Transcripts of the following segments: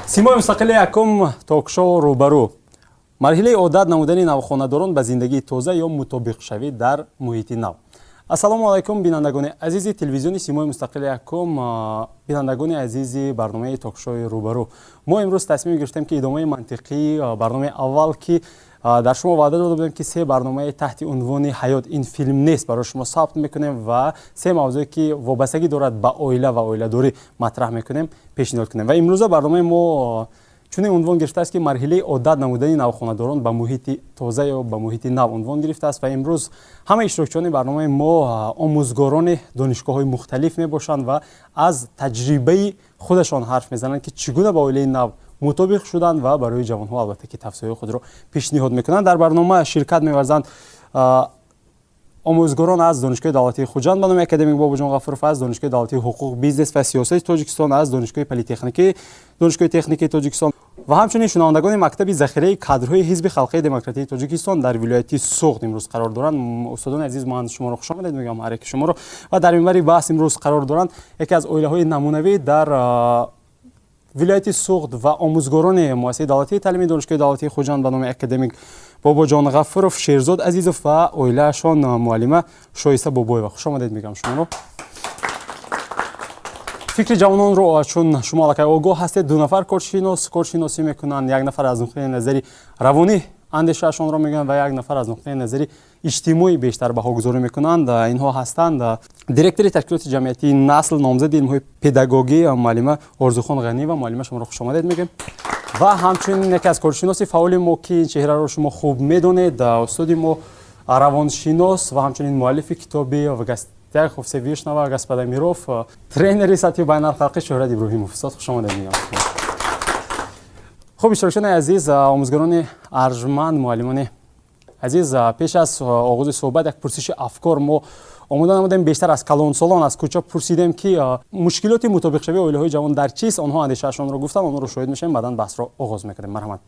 симои мустақили якум токшоу рӯбарӯ. марҳилаи одат намудани навхонадорон ба зиндагии тоза ё мутобиқшавӣ дар муҳити нав. ассалому алайкум бинандагони азизи телевизиони симои мустақили якум, бинандагони азизи барномаи токшоуи рӯбарӯ. мо имрӯз тасмим гирифтем ки идомаи мантиқии барномаи аввал ки дар шумо ваъда дода будем ки се барномаи таҳти унвони ҳаёт ин филм нест барои шумо сабт мекунем ва се мавзӯе ки вобастагӣ дорад ба оила ва оиладорӣ матраҳ мекунем пешниҳод кунем. ва имрӯза барномаи мо чунин унвон гирифтааст ки марҳилаи одат намудани навхонадорон ба муҳити тоза ё ба муҳити нав унвон гирифтааст ва имрӯз ҳама иштирокчиёни барномаи мо омӯзгорони донишгоҳҳои мухталиф мебошанд ва аз таҷрибаи худашон ҳарф мезананд ки чӣ гуна ба оилаи нав мутобиқ шуданд ва барои ҷавонҳо албатта ки тавсеяи худро пешниҳод мекунанд. дар барнома ширкат меварзанд омӯзгорон аз донишгоҳи давлатии хуҷанд ба номи академик Бобуҷон Ғафуров, аз донишгоҳи давлатии ҳуқуқ, бизнес ва сиёсати Тоҷикистон, аз донишгоҳи политехникии донишгоҳи техникии Тоҷикистон ва ҳамчунин шунавандагони мактаби захираи кадрҳои ҳизби халқии демократии Тоҷикистон дар вилояти Суғд имрӯз қарор доранд. устодони азиз, ман шуморо хушомадед мегӯям ҳар яки шуморо ва дар минбари баҳс имрӯз қарор доранд яке аз оилаҳои намунавӣ дар вилояти Суғд ва омӯзгорони муассисаи давлатии таълими донишгоҳи давлатии хуҷанд ба номи академик Бобуҷон Ғафуров, Шерзод Азизов ва оилаашон муаллима Шоиста Бобоева. Хушомадед мегӯям шуморо. фикри ҷавононро чун шумо аллакай огоҳ ҳастед, ду нафар коршиносӣ мекунанд, як нафар аз нуқтаи назари равонӣ андешаашонро мегӯянд ва як нафар аз нуқтаи назари иҷтимоӣ бештар баҳогузорӣ мекунанд. инҳо ҳастанд директори ташкилоти ҷамъиятии Насл, номзади илмҳои педагогӣ муаллима Орзухон Ғаниева. муаллима, шуморо хушомадед мегӯем. ва ҳамчунин яке аз коршиноси фаъоли мо ки чеҳраро шумо хуб медонед, устоди мо равоншинос ва ҳамчунин муаллифи китоби «В гостях у Всевышнего Господа миров», тренери сатҳи байналхалқӣ Шӯҳрат Иброҳимов. устод, хушомадед мегӯям. хуб, иштирокчиёни азиз, омӯзгорони арҷманд, муаллимони азиз, пеш аз оғози суҳбат як пурсиши афкор мо омода намудем. бештар аз калонсолон аз кӯча пурсидем ки мушкилоти мутобиқшавии оилаҳои ҷавон дар чист, онҳо андешаашонро гуфтанд, онро шоҳид мешавем, баъдан баҳсро оғоз мекунем. марҳамат.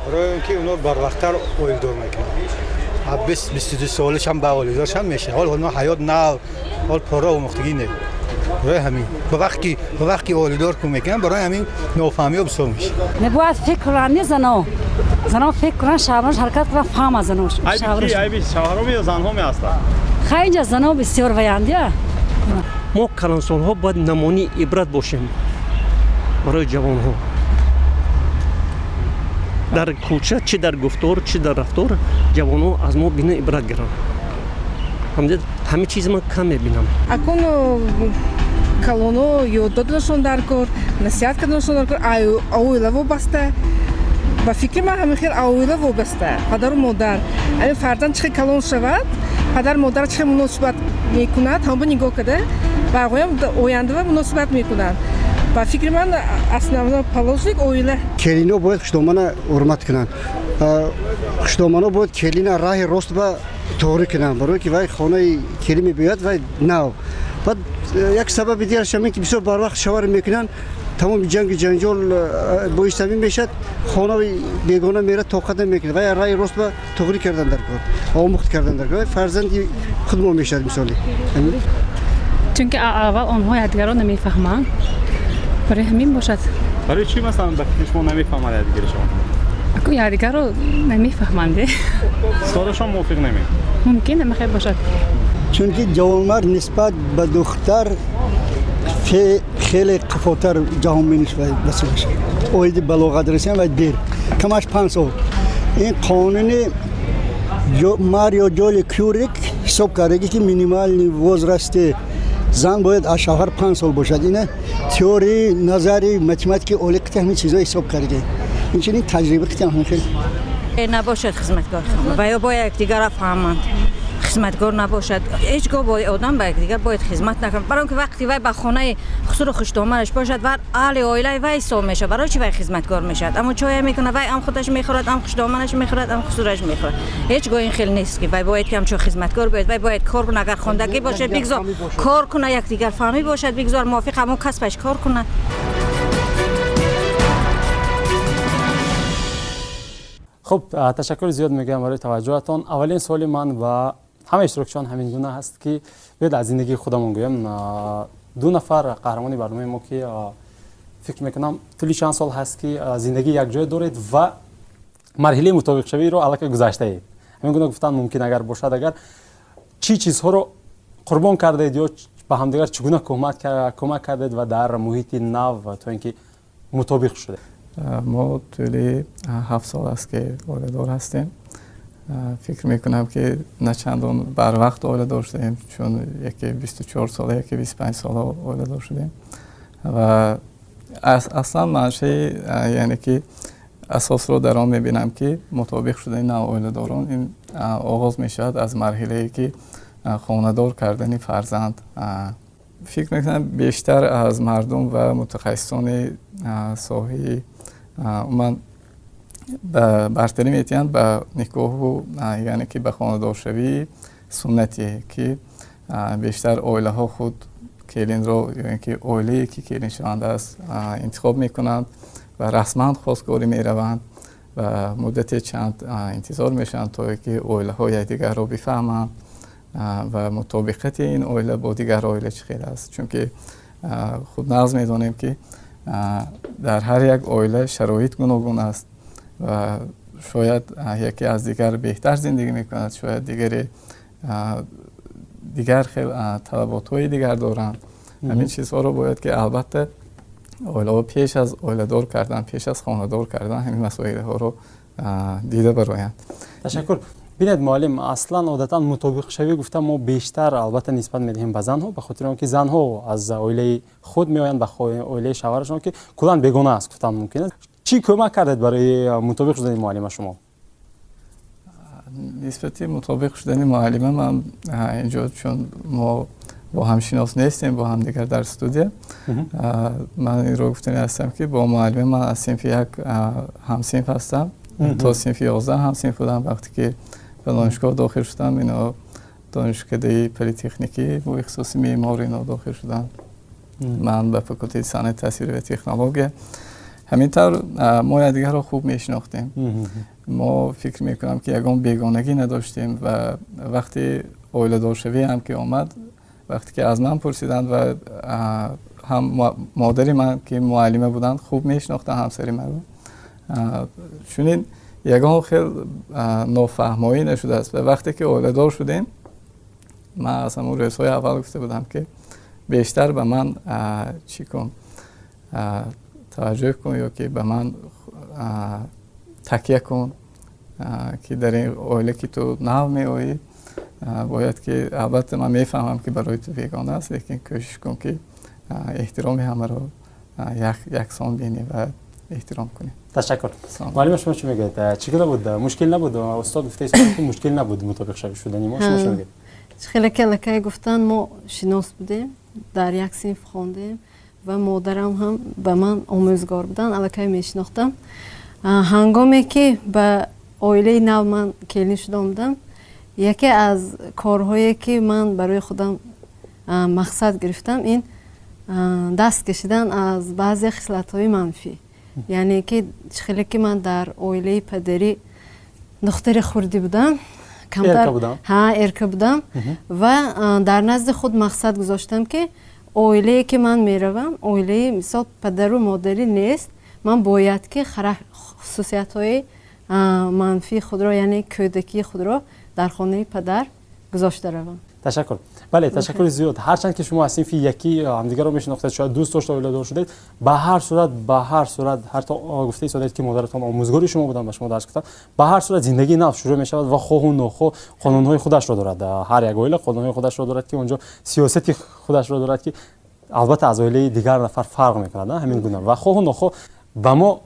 برای اینکه اونا بروقتر اویلدار میکنن. 22 سالش هم به اولیدارش هم میشه. حال اونا حیات نه، حال پارا و مختگی نه. برای همین به وقتی اولیدار کم میکنن، برای همین نافهمی ها بسیار میشه. نباید فکر کنن زنا فکر کنن شهرانش حرکت کنن فهم از زناش. عیبی شوهرها یا زنها می هستند؟ خیلی زنا بسیار ویانده. ما کلانسال‌ها باید نمونی عبرت باشیم برای جوان‌ها. در کوچه چه در گفتار چه در رفتار جوان‌ها از ما بینه عبرت گیرن. همه چیز من کم می‌بینم. اکنون کلانو یاد دادنشون در کار، نصیحت کردنشون در کار، اویلا وابسته. با فکر من همین خیلی اویلا وابسته. پدر و مادر، اگه فرزند چه کلان شود، پدر مادر چه مناسبت میکند، هم با نگاه کرده و آقایم آینده و مناسبت میکنند. با فکر من اصلا پالوزیک اویله. کلینا باید خشتامانه حرمت کنند. خشتامانه باید کلینا راه راست با توری کنند. برای که وای خانه کلی میبیاد و نو. بعد یک سبب دیگر شمی که بسیار بر وقت شوار میکنن. تمام جنجال باعث همین میشد خانه بیگانه میره طاقت نمیکنه و راه راست با توری کردن در کار. آموخت کردن در کار. فرزندی خود ما میشد مثالی. چون که اول آنها یادگاران نمیفهمند. برای همین باشد. برای چی مثلا به شما نمیفهمند یادگار شما؟ اگه یادگار رو نمیفهمنده. استادشان موافق نمی؟ ممکنه مخیر باشد. چون که جوانمرد نسبت به دختر خیلی قفاتر جهان مینشود بسیار بشه. اوید بلاغت رسیدن و دیر. کمش 5 سال. این قانون مار یا جال کیوریک حساب کرده که مینیمال نیوز رسته. زن باید از شوهر 5 سال باشد. اینه تئوری، نظری، متماتیک اولیک همین چیزا حساب کرده. این چنین تجربه کردن خیلی. نباشد خدمتگار و یا باید یکدیگر را فهمند. خدمتگار نباشد. هیچگاه باید آدم به یکدیگر باید خدمت نکنه. برای اینکه وقتی وای به خانه خسر و خشتامرش باشد و اهل عائله وای سو میشه، برای چی وای خدمتگار میشد؟ اما چای میکنه وای هم خودش میخورد، هم خشتامرش میخورد، هم خسرش میخورد. هیچگاه این خیلی نیست که وای باید که همچون خدمتگار باید، وای باید کار کنه. اگر خواندگی باشه بگذار کار کنه، یکدیگر فهمی باشد بگذار موافق همون کسبش کار کنه. خب تشکر زیاد میگم برای توجهتان. اولین سوال من و همه اشتراکچیان همین گونه هست که بیاید از زندگی خودمون گویم. دو نفر قهرمان برنامه ما که فکر میکنم طولی چند سال هست که زندگی یک جای دارید و مرحله مطابق شوی رو الکی گذشته اید. همین گونه گفتن ممکن اگر باشد، اگر چی چیزها رو قربان کردید یا به همدیگر چگونه کمک کردید و در محیط نو تا اینکه مطابق شده؟ ما طولی 7 سال است که اولیدار هستیم. فکر میکنم که نه چندان بر وقت اولیدار شدیم، چون یکی 24 ساله یکی 25 ساله اولیدار شدیم و اصلا منشه یعنی که اساس رو در آن میبینم که مطابق شده نه اولیداران این آغاز میشود از مرحله که خانه‌دار کردن فرزند. فکر میکنم بیشتر از مردم و متخصصان ساحه من برتری میتیند به نکاح و یعنی که به خانه‌دار شوی سنتی که بیشتر اوله ها خود کلین رو یعنی که اوله که کلین شونده است انتخاب میکنند و رسما خواستگاری میروند و مدت چند انتظار میشن تا که اوله ها یکدیگر رو بفهمند و مطابقت این اوله با دیگر اوله چه خیلی است، چون که خود نقض میدانیم که در هر یک اوله شرایط گوناگون است و شاید یکی از دیگر بهتر زندگی میکند، شاید دیگر خیلی طلبات های دیگر دارند. همین چیزها رو باید که البته اوله ها پیش از اوله دار کردن، پیش از خانه دار کردن همین مسائل ها رو دیده برایند. تشکر. ببینید معلم، اصلا عادتا مطابق شوی گفتم ما بیشتر البته نسبت میدهیم به زنها، به خاطر اینکه زنها از اوله خود میآیند به اوله شوهرشون که کلا بیگانه است. گفتم ممکنه چی کمک کردید برای مطابق شدن معلم شما؟ نسبت مطابق شدن معلم من اینجا چون ما با هم شناس نیستیم، با هم دیگر در استودیو، من این رو گفتنی هستم که با معلم من از صنف یک همصنف هستم. تا صنف 11 همصنف بودم. وقتی که به دانشگاه داخل شدم اینا دانشکده پلی‌تکنیکی با اختصاص معماری اینا داخل شدم. من به فاکولته صنعت تصویری و تکنولوژی. همینطور ما دیگر رو خوب میشناختیم. ما فکر میکنم که یگان بیگانگی نداشتیم و وقتی اوله دار شوی هم که آمد، وقتی که از من پرسیدند و هم مادری من که معلمه بودند خوب میشناختن همسری من رو، چون این یگان خیلی نافهمایی نشده است. و وقتی که اوله دار شدیم من از همون رئیس‌های اول گفته بودم که بیشتر به من چی کن توجه کن یا که به من تکیه کن که در این اوله که تو نو می آیی باید که البته من میفهمم که برای تو بیگانه است، لیکن کوشش کن که احترام همه رو یکسان بینی و احترام کنی. تشکر. معلم شما چی میگید؟ چیکار بود؟ مشکل نبود؟ استاد گفته است که مشکل نبود مطابق شدن ما. شما چی میگید؟ خیلی کلکه گفتن ما شناس بودیم، در یک صنف خواندیم و مادرم هم به من آموزگار بودن، الکی میشناختم. هنگامی که به اوله نو من کلین شده بودم، یکی از کارهایی که من برای خودم مقصد گرفتم این دست کشیدن از بعضی خصلت‌های منفی. یعنی که خیلی که من در اوله پدری دختر خردی بودم، ارکه بودم و در نزد خود مقصد گذاشتم که اوله که من میروم اوله مثال پدر و مادری نیست، من باید که خصوصیت‌های منفی خود را یعنی کودکی خود را در خانه پدر گذاشته روم. تشکر. بله تشکر زیاد. هرچند که شما از صنف یکی همدیگر رو میشناختید، شاید دوست داشته اوله دار شدید، به هر صورت حتی گفته ایستادید که مادرتان آموزگاری شما بودن و شما درس گفتن، به هر صورت زندگی نو شروع می شود و خواه و نخواه قانون‌های خودش رو دارد. هر یک اوله قانون‌های خودش رو دارد که اونجا سیاست خودش رو دارد که البته از اوله دیگر نفر فرق میکنه. همین گونه و خواه و نخواه به ما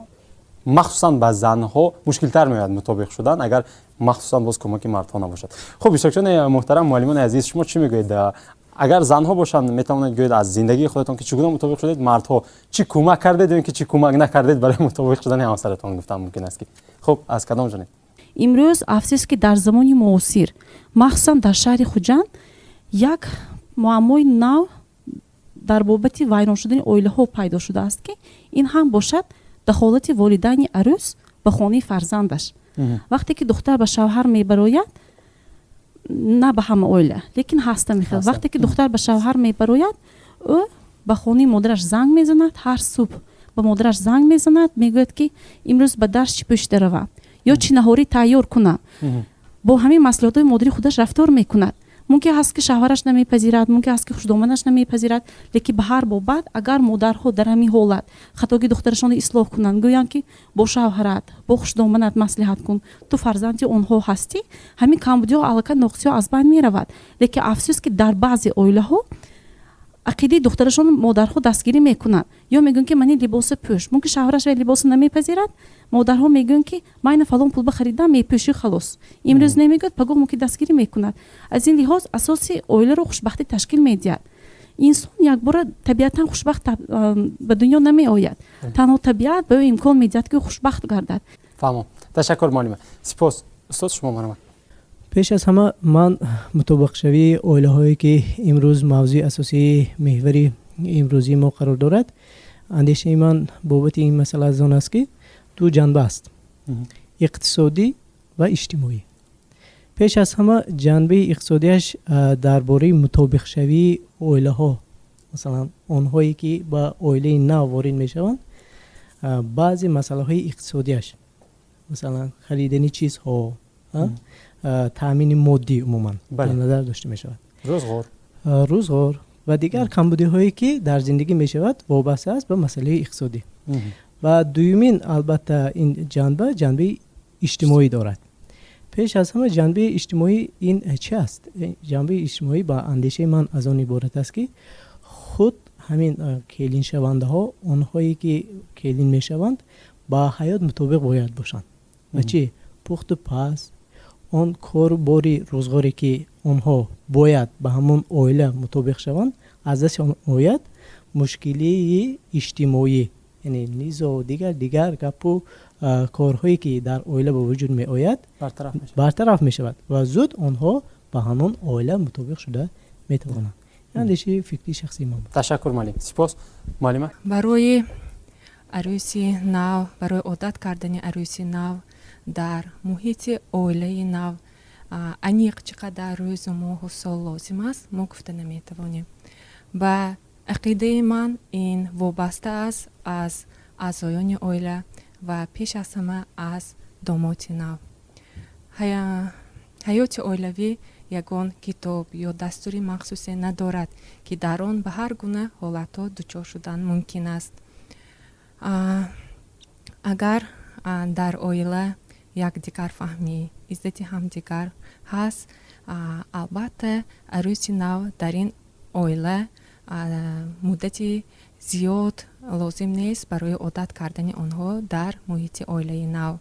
مخصوصا به زنها مشکل تر میاد مطابق شدن اگر مخصوصا باز کمک مردها نباشد. خب اشتراکچیان محترم، معلمان عزیز، شما چی میگوید؟ اگر زنها باشند میتونید گوید از زندگی خودتون که چگونه مطابق شدید، مردها چی کمک کردید و اینکه چی کمک نکردید برای مطابق شدن همسرتون گفتم ممکن است که. خب از کدام جانب؟ امروز افسوس که در زمان معاصر مخصوصا در شهر خوجند یک معمای نو در بابت ویران شدن اوله ها پیدا شده است که این هم باشد دخالت والدین عروس به خانه فرزندش. وقتی که دختر به شوهر میبراید на ба ҳама оила, лекин ҳаста мехел. Вақте ки духтар ба шавҳар мебарояд, ӯ ба хонаи модараш занг мезанад, ҳар субҳ ба модараш занг мезанад, мегӯяд ки имрӯз ба дарс чӣ пӯшида рава ё чӣ наҳорӣ тайёр кунам. бо ҳамин маслиҳотҳои модари худаш рафтор мекунад. мумкин ҳаст ки шавҳараш намепазирад, мумкин аст ки хушдоманаш намепазирад, лекин ба ҳар бобат агар модарҳо дар ҳамин ҳолат хатоги духтарашонро ислоҳ кунанд, гӯянд ки бо шавҳарат, бо хушдоманат маслиҳат кун, ту фарзанди онҳо ҳастӣ, ҳамин камбудиҳо аллакай ноқисиҳо аз байн меравад. лекин афсӯс ки дар баъзе оилаҳо ақидаи духтарашон модарҳо дастгирӣ мекунанд, ё мегӯянд ки мани либоса пӯш. мумкин шавҳараш либоса намепазирад, модарҳо мегӯянд ки майна фалон пул бихаридам, мепӯшӣ халос. имрӯз намегӯяд, пагоҳ мумкин дастгирӣ мекунад. аз ин лиҳоз асоси оиларо хушбахтӣ ташкил медиҳад. инсон якбора табиатан хушбахт ба дунё намеояд. танҳо табиат ба ӯ имкон медиҳад ки ӯ хушбахт гардад. фаҳмом. ташаккур муаллима. сипос. устод шумо марҳамат. пеш аз ҳама ман мутобиқшавии оилаҳое ки имрӯз мавзӯи асосии меҳвари имрӯзии мо қарор дорад, андешаи ман бобати ин масъала аз он аст ки ду ҷанба аст: иқтисодӣ ва иҷтимоӣ. пеш аз ҳама ҷанбаи иқтисодиаш дар бораи мутобиқшавии оилаҳо, масалан онҳое ки ба оилаи нав ворид мешаванд, баъзе масъалаҳои иқтисодиаш, масалан харидани чизҳо, таъмини моддӣ умуман дар назар дошта мешавад, рӯзғор ва дигар камбудиҳое ки дар зиндагӣ мешавад вобаста аст ба масъалаи иқтисодӣ. ва дуюмин албатта ин ҷанба ҷанбаи иҷтимоӣ дорад. пеш аз ҳама ҷанбаи иҷтимоӣ ин чӣ аст? ҷанбаи иҷтимоӣ ба андешаи ман аз он иборат аст ки худ ҳамин келиншавандаҳо, онҳое ки келин мешаванд, ба ҳаёт мутобиқ бояд бошанд. ва чӣ? пухту пас, он кору бори рӯзғоре ки онҳо бояд ба ҳамон оила мутобиқ шаванд, аз дасти он ояд мушкилии иҷтимоӣ, яъне низо дигар гапу корҳое ки дар оила ба вуҷуд меояд бартараф мешавад ва зуд онҳо ба ҳамон оила мутобиқ шуда метавонанд. андешаи фикри шахсии ман. ташаккур муаллим. сипос. муаллима. барои арӯси нав, барои одат кардани арӯси нав дар муҳити оилаи нав аниқ чӣ қадар рӯзу моҳу сол лозим аст, мо гуфта наметавонем. ба ақидаи ман ин вобаста аст аз аъзоёни оила ва пеш аз ҳама аз домоди нав. ҳаёти оилавӣ ягон китоб ё дастури махсусе надорад ки дар он ба ҳар гуна ҳолатҳо дучор шудан мумкин аст. агар дар оила якдигарфаҳмӣ, иззати ҳамдигар ҳаст, албатта арӯси нав дар ин оила муддати зиёд лозим нест барои одат кардани онҳо дар муҳити оилаи нав.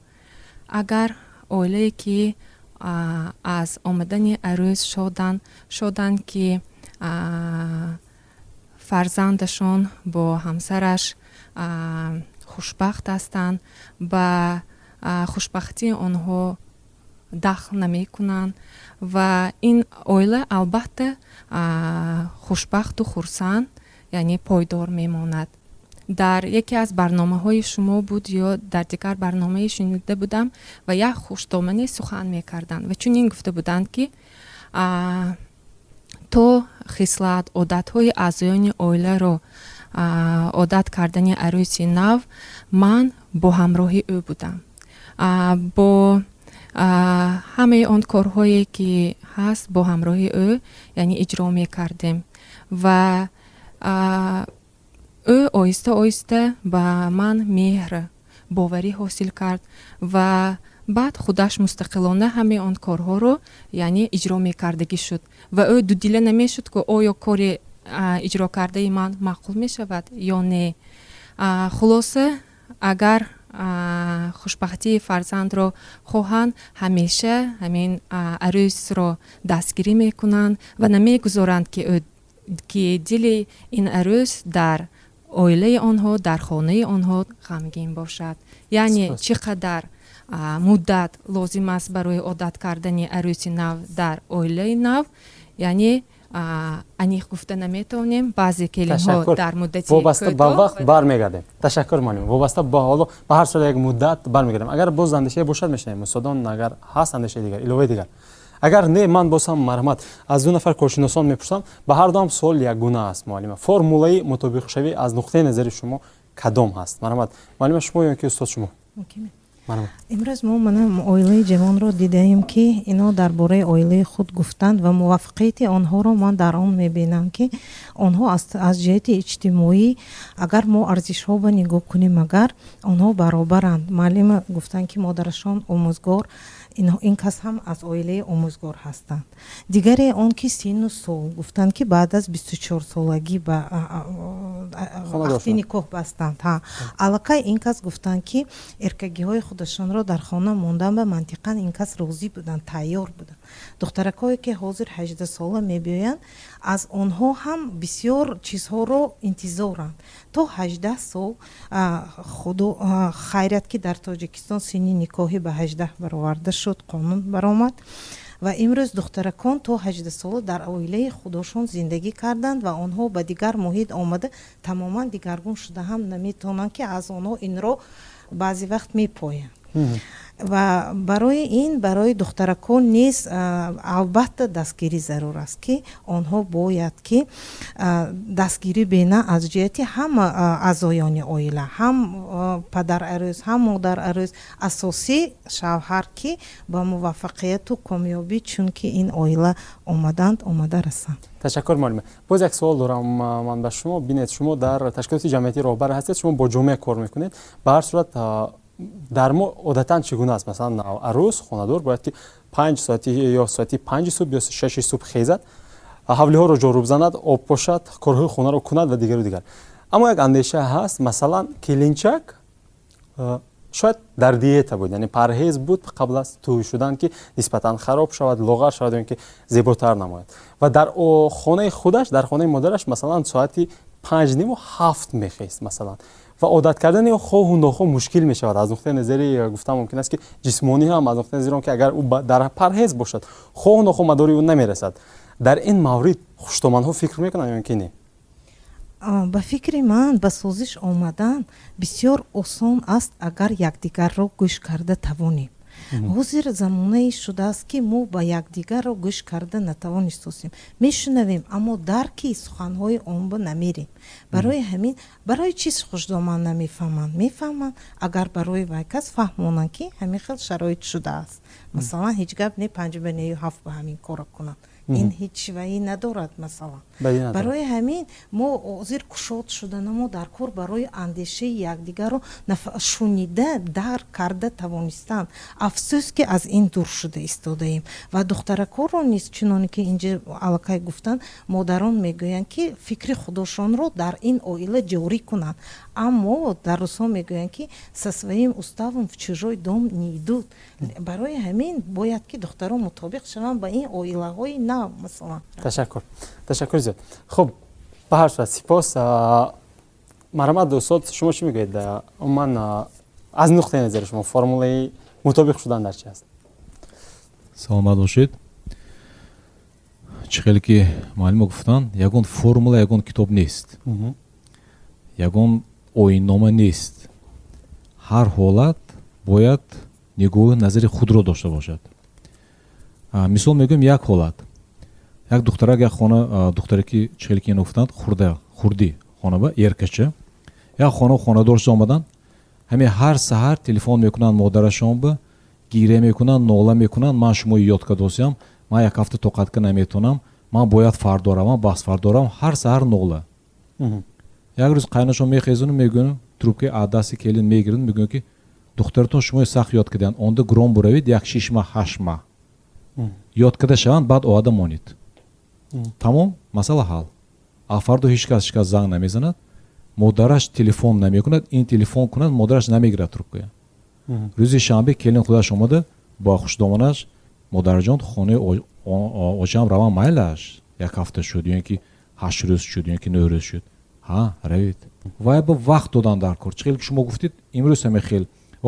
агар оилае ки аз омадани арӯз шоданд ки фарзандашон бо ҳамсараш хушбахт ҳастанд, ба хушбахтии онҳо дахл намекунанд ва ин оила албатта хушбахту хурсанд, яъне пойдор мемонад. дар яке аз барномаҳои шумо буд ё дар дигар барномае шунида будам ва як хушдомане сухан мекарданд ва чунин гуфта буданд ки то хислат одатҳои аъзоёни оиларо одат кардани арӯси нав ман бо ҳамроҳи ӯ будам, бо ҳамаи он корҳое ки ҳаст бо ҳамроҳи ӯ яъне иҷро мекардем ва ӯ оҳиста оҳиста ба ман меҳр боварӣ ҳосил кард ва баъд худаш мустақилона ҳамаи он корҳоро яъне иҷро мекардагӣ шуд ва ӯ дудила намешуд ки оё кори иҷро кардаи ман маъқул мешавад ё не. хулоса агар хушбахтии фарзандро хоҳанд, ҳамеша ҳамин арӯзро дастгирӣ мекунанд ва намегузоранд ки дили ин арӯз дар оилаи онҳо, дар хонаи онҳо ғамгин бошад. яъне чӣ қадар муддат лозим аст барои одат кардани арӯси нав дар оилаи нав, яъне аниқ гуфта наметавонем. баъзе келинҳо дар муддати вобаста ба вақт бармегардем. ташаккур муаллим. вобаста ба ҳоло ба ҳар соли як муддат бармегардем. агар боз андешае бошад мешунем мусодон, агар ҳаст андешаи дигар, иловаи дигар. агар не ман босам марҳамат аз ду нафар коршиносон мепурсам ба ҳар дуам суол ягуна аст муаллима формулаи мутобиқшавӣ аз нуқтаи назари шумо кадом ҳаст марҳамат муаллима шумо ё ки устод шумо имрӯз мо мана оилаи ҷавонро дидаем ки ино дар бораи оилаи худ гуфтанд ва муваффақияти онҳоро ман дар он мебинам ки онҳо аз ҷиҳати иҷтимоӣ агар мо арзишҳоро нигоҳ кунем агар онҳо баробаранд муаллима гуфтанд ки модарашон омӯзгор ин кас ҳам аз оилаи омӯзгор ҳастанд дигаре он ки синну сол гуфтанд ки баъд аз 24 солагӣ ба ахди никоҳ бастанд аллакай ин кас гуфтанд ки эркагиҳои худашонро дар хона мондан ба мантиқан ин кас розӣ буданд тайёр буданд духтаракҳое ки ҳозир 18 сола мебиёянд аз онҳо ҳам бисёр чизҳоро интизоранд то 18 сол худо хайрат ки дар тоҷикистон синни никоҳӣ ба 18 бароварда шуд қонун баромад ва имрӯз духтаракон то 18 сола дар оилаи худошон зиндагӣ карданд ва онҳо ба дигар муҳит омада тамоман дигаргун шуда ҳам наметавонанд ки аз онҳо инро баъзе вақт мепоянд ва барои духтаракон низ албатта дастгирӣ зарур аст ки онҳо бояд ки дастгирӣ бена аз ҷиҳати ҳама аъзоёни оила ҳам падарарӯз ҳам модарарӯз асосӣ шавҳар ки ба муваффақияту комёбӣ чунки ин оила омада расанд. ташаккур муаллима боз як суол дорам ман ба шумо бинед шумо дар ташкилоти ҷамъияти роҳбар ҳастед шумо бо ҷомеа кор мекунед ба ҳар сурат дар мо одатан чӣ гуна аст масалан арӯз хонадор бояд ки 5 соати ё соати 5 субҳ ё 6 субҳ хезад ҳавлиҳоро ҷору бизанад об бошад корҳои хонаро кунад ва дигару дигар аммо як андеша ҳаст масалан келинчак шояд дар диета буд яъне парҳез буд қабл аз тӯй шудан ки нисбатан хароб шавад лоғар шавад ё ин ки зеботар намояд ва дар хонаи худаш дар хонаи модараш масалан соати 5:30 7 мехест масалан ва одат кардани хоҳу нохоҳ мушкил мешавад аз нуқтаи назари гуфтам мумкин аст ки ҷисмонӣ ҳам аз нуқтаи назари он ки агар ӯ дар парҳез бошад хоҳу нохоҳ мадори ӯ намерасад дар ин маврид хуштомандҳо фикр мекунанд ё ин ки не ба фикри ман ба созиш омадан бисёр осон аст агар якдигарро гӯш карда тавонем ҳозир замонаи шудааст ки мо ба якдигарро гӯш карда натавонистосем мешунавем аммо дарки суханҳои омма намерем барои ҳамин барои чӣ хушдоман мефаҳманд агар барои вай кас фаҳмонанд ки ҳамин хел шароит шудааст масалан ҳеҷ гап не 5:7 ба ҳамин кора кунанд ин ҳеҷ шиваӣ надорад масалан барои ҳамин мо ҳозир кушод шуда намо дар кор барои андешаи якдигарро шунида дарк карда тавонистанд афсӯс ки аз ин дур шуда истодаем ва духтараконро низ чуноне ки инҷа аллакай гуфтанд модарон мегӯянд ки фикри худошонро дар ин оила ҷорӣ кунанд аммо дар рӯзҳо мегӯянд ки со своим уставом в чужой дом не идут барои ҳамин бояд ки духтарон мутобиқ шаванд ба ин оилаҳои нав масалан ташаккур зиёд хуб ба ҳар сурат сипос марҳамат устод шумо чӣ мегӯед умуман аз нуқтаи назари шумо формулаи мутобиқ шудан дар чӣ аст саломат бошед чӣ хеле ки муаллима гуфтанд ягон формула ягон китоб нест ягон оиннома нест ҳар ҳолат бояд нигоҳи назари худро дошта бошад мисол мегӯем як ҳолат як духтарак як хона духтаре ки чӣ хеле ки ин гуфтанд хурдӣ хонаба еркача як хонадор шуда омадан ҳамин ҳар саҳар телефон мекунанд модарашон ба гиря мекунанд нола мекунанд ман шумо ёд кардосиям ман як ҳафта тоқатка наметавонам ман бояд фардо равам бас фардо равам ҳар саҳар нола як рӯз қайнашон мехезону мегӯям трубкаи адаси келин мегирад мегӯям ки духтаратон шумо сахт ёд карданд онда гром буравед як 6 маҳ 8 маҳ ёд карда шаванд баъд оада монед тамом масъала ҳал фардо ҳеҷ кас занг намезанад модараш телефон намекунад ин телефон кунад модараш намегирад трубкая рӯзи шанбе келин худаш омада ба хушдоманаш модараҷон хонаи очам равам майлаш як ҳафта шуд ё ин ки 8 рӯз шуд ё ин ки 9 рӯз шуд равед вай ба вақт додан дар кор чӣ хеле ки шумо гуфтед имрӯз ҳама хел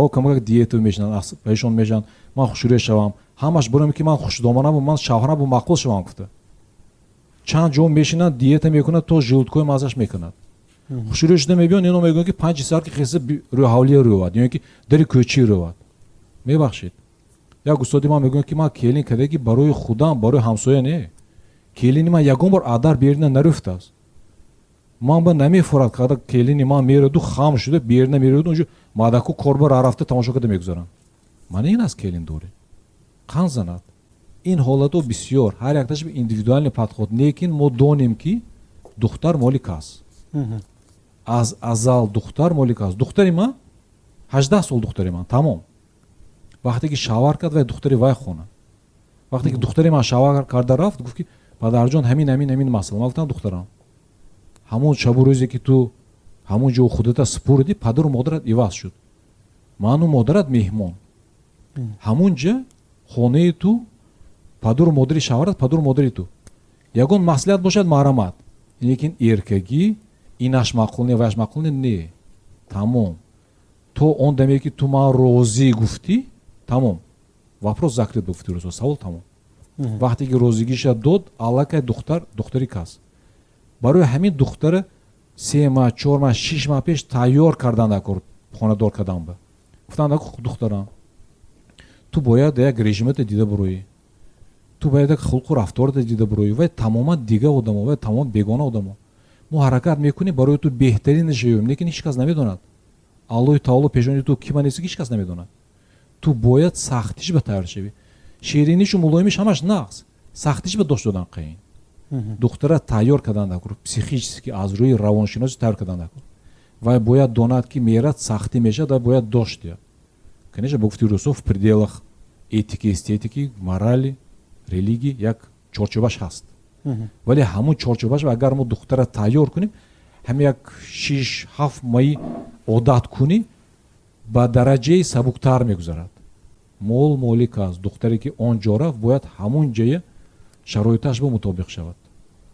камак диета мешинанд пешон мешинанд ман хушрӯя шавам ҳамаш бурам ки ман хушдоманам ман шавҳарам бо мақбул шавам гуфта чанд ҷо мешинанд диета мекунад то жилдкои мазаш мекунад хушрӯя шуда мебиён ино мегӯянд ки 5 саат ки хеса рӯи ҳавлия рӯвад ё ин ки дари кӯчи рӯвад мебахшед як устоди ман мегӯяд ки ман келин кардае ки барои худам барои ҳамсоя не. Келини ман ягон бор адар берина нарафтааст. ман ба намефурад када келини ман мераду хам шуда берина мераду унҷо мадаку корбар рафта тамошо карда мегузаранд. Мана ин аст келин дорӣ. Қан занад. ин ҳолатҳо бисёр ҳар якташ индивидуални падход, лекин мо донем ки духтар молик аст. аз азал духтар молик аст. духтари ман 18 сол духтари ман тамом. вақте ки шавар кард вай духтари вай хона. вақте ки духтари ман шавар карда рафт гуфт ки падарҷон ҳамин масъала. ман гуфтам духтарам ҳамон шабу рӯзе ки ту ҳамон ҷо худата супурдӣ падару модарат иваз шуд. ману модарат меҳмон. ҳамон ҷа хонаи ту падару модари шаварат падару модари ту. ягон маслиҳат бошад маҳрамат. лекин эркагӣ инаш мақул не ваш мақул не. тамом. то он даме ки ту ман розӣ гуфтӣ тамом. вопрос закрит гуфтӣ рӯзо савол тамом. вақте ки розигиша дод аллакай духтари кас. барои ҳамин духтара 3 маҳ 4 маҳ 6 маҳ пеш тайёр кардан акор хонадор кардан ба. гуфтанд аку духтарам ту бояд як режимата дида бароӣ. ту бояд як хулқу рафтората дида бароӣ. вай тамоман дига одамо вай тамоман бегона одамо. мо ҳаракат мекунем барои ту беҳтаринаш ёбем, лекин ҳеҷ кас намедонад. аллоҳи таоло пешони ту ки манист ки ҳеҷ кас намедонад. ту бояд сахтиш ба тайёр шавӣ. ширинишу мулоимиш ҳамаш нақс. сахтиш ба дошт додан қаин. духтара тайёр кардан накур, психически аз рӯи равоншиносӣ тайёр кардан накур. вай бояд донад ки мерад сахтӣ мешавад ва бояд дошт диҳад. конечно бо гуфти рӯсо в пределах этики, эстетики, морали, религии як чорчӯбаш ҳаст. вале ҳамон чорчӯбаш агар мо духтара тайёр кунем, ҳам як 6-7 маҳи одат кунӣ ба дараҷаи сабуктар мегузарад. мол молик аст. духтаре ки он ҷо рафт бояд ҳамон ҷая шароиташ ба мутобиқ шавад.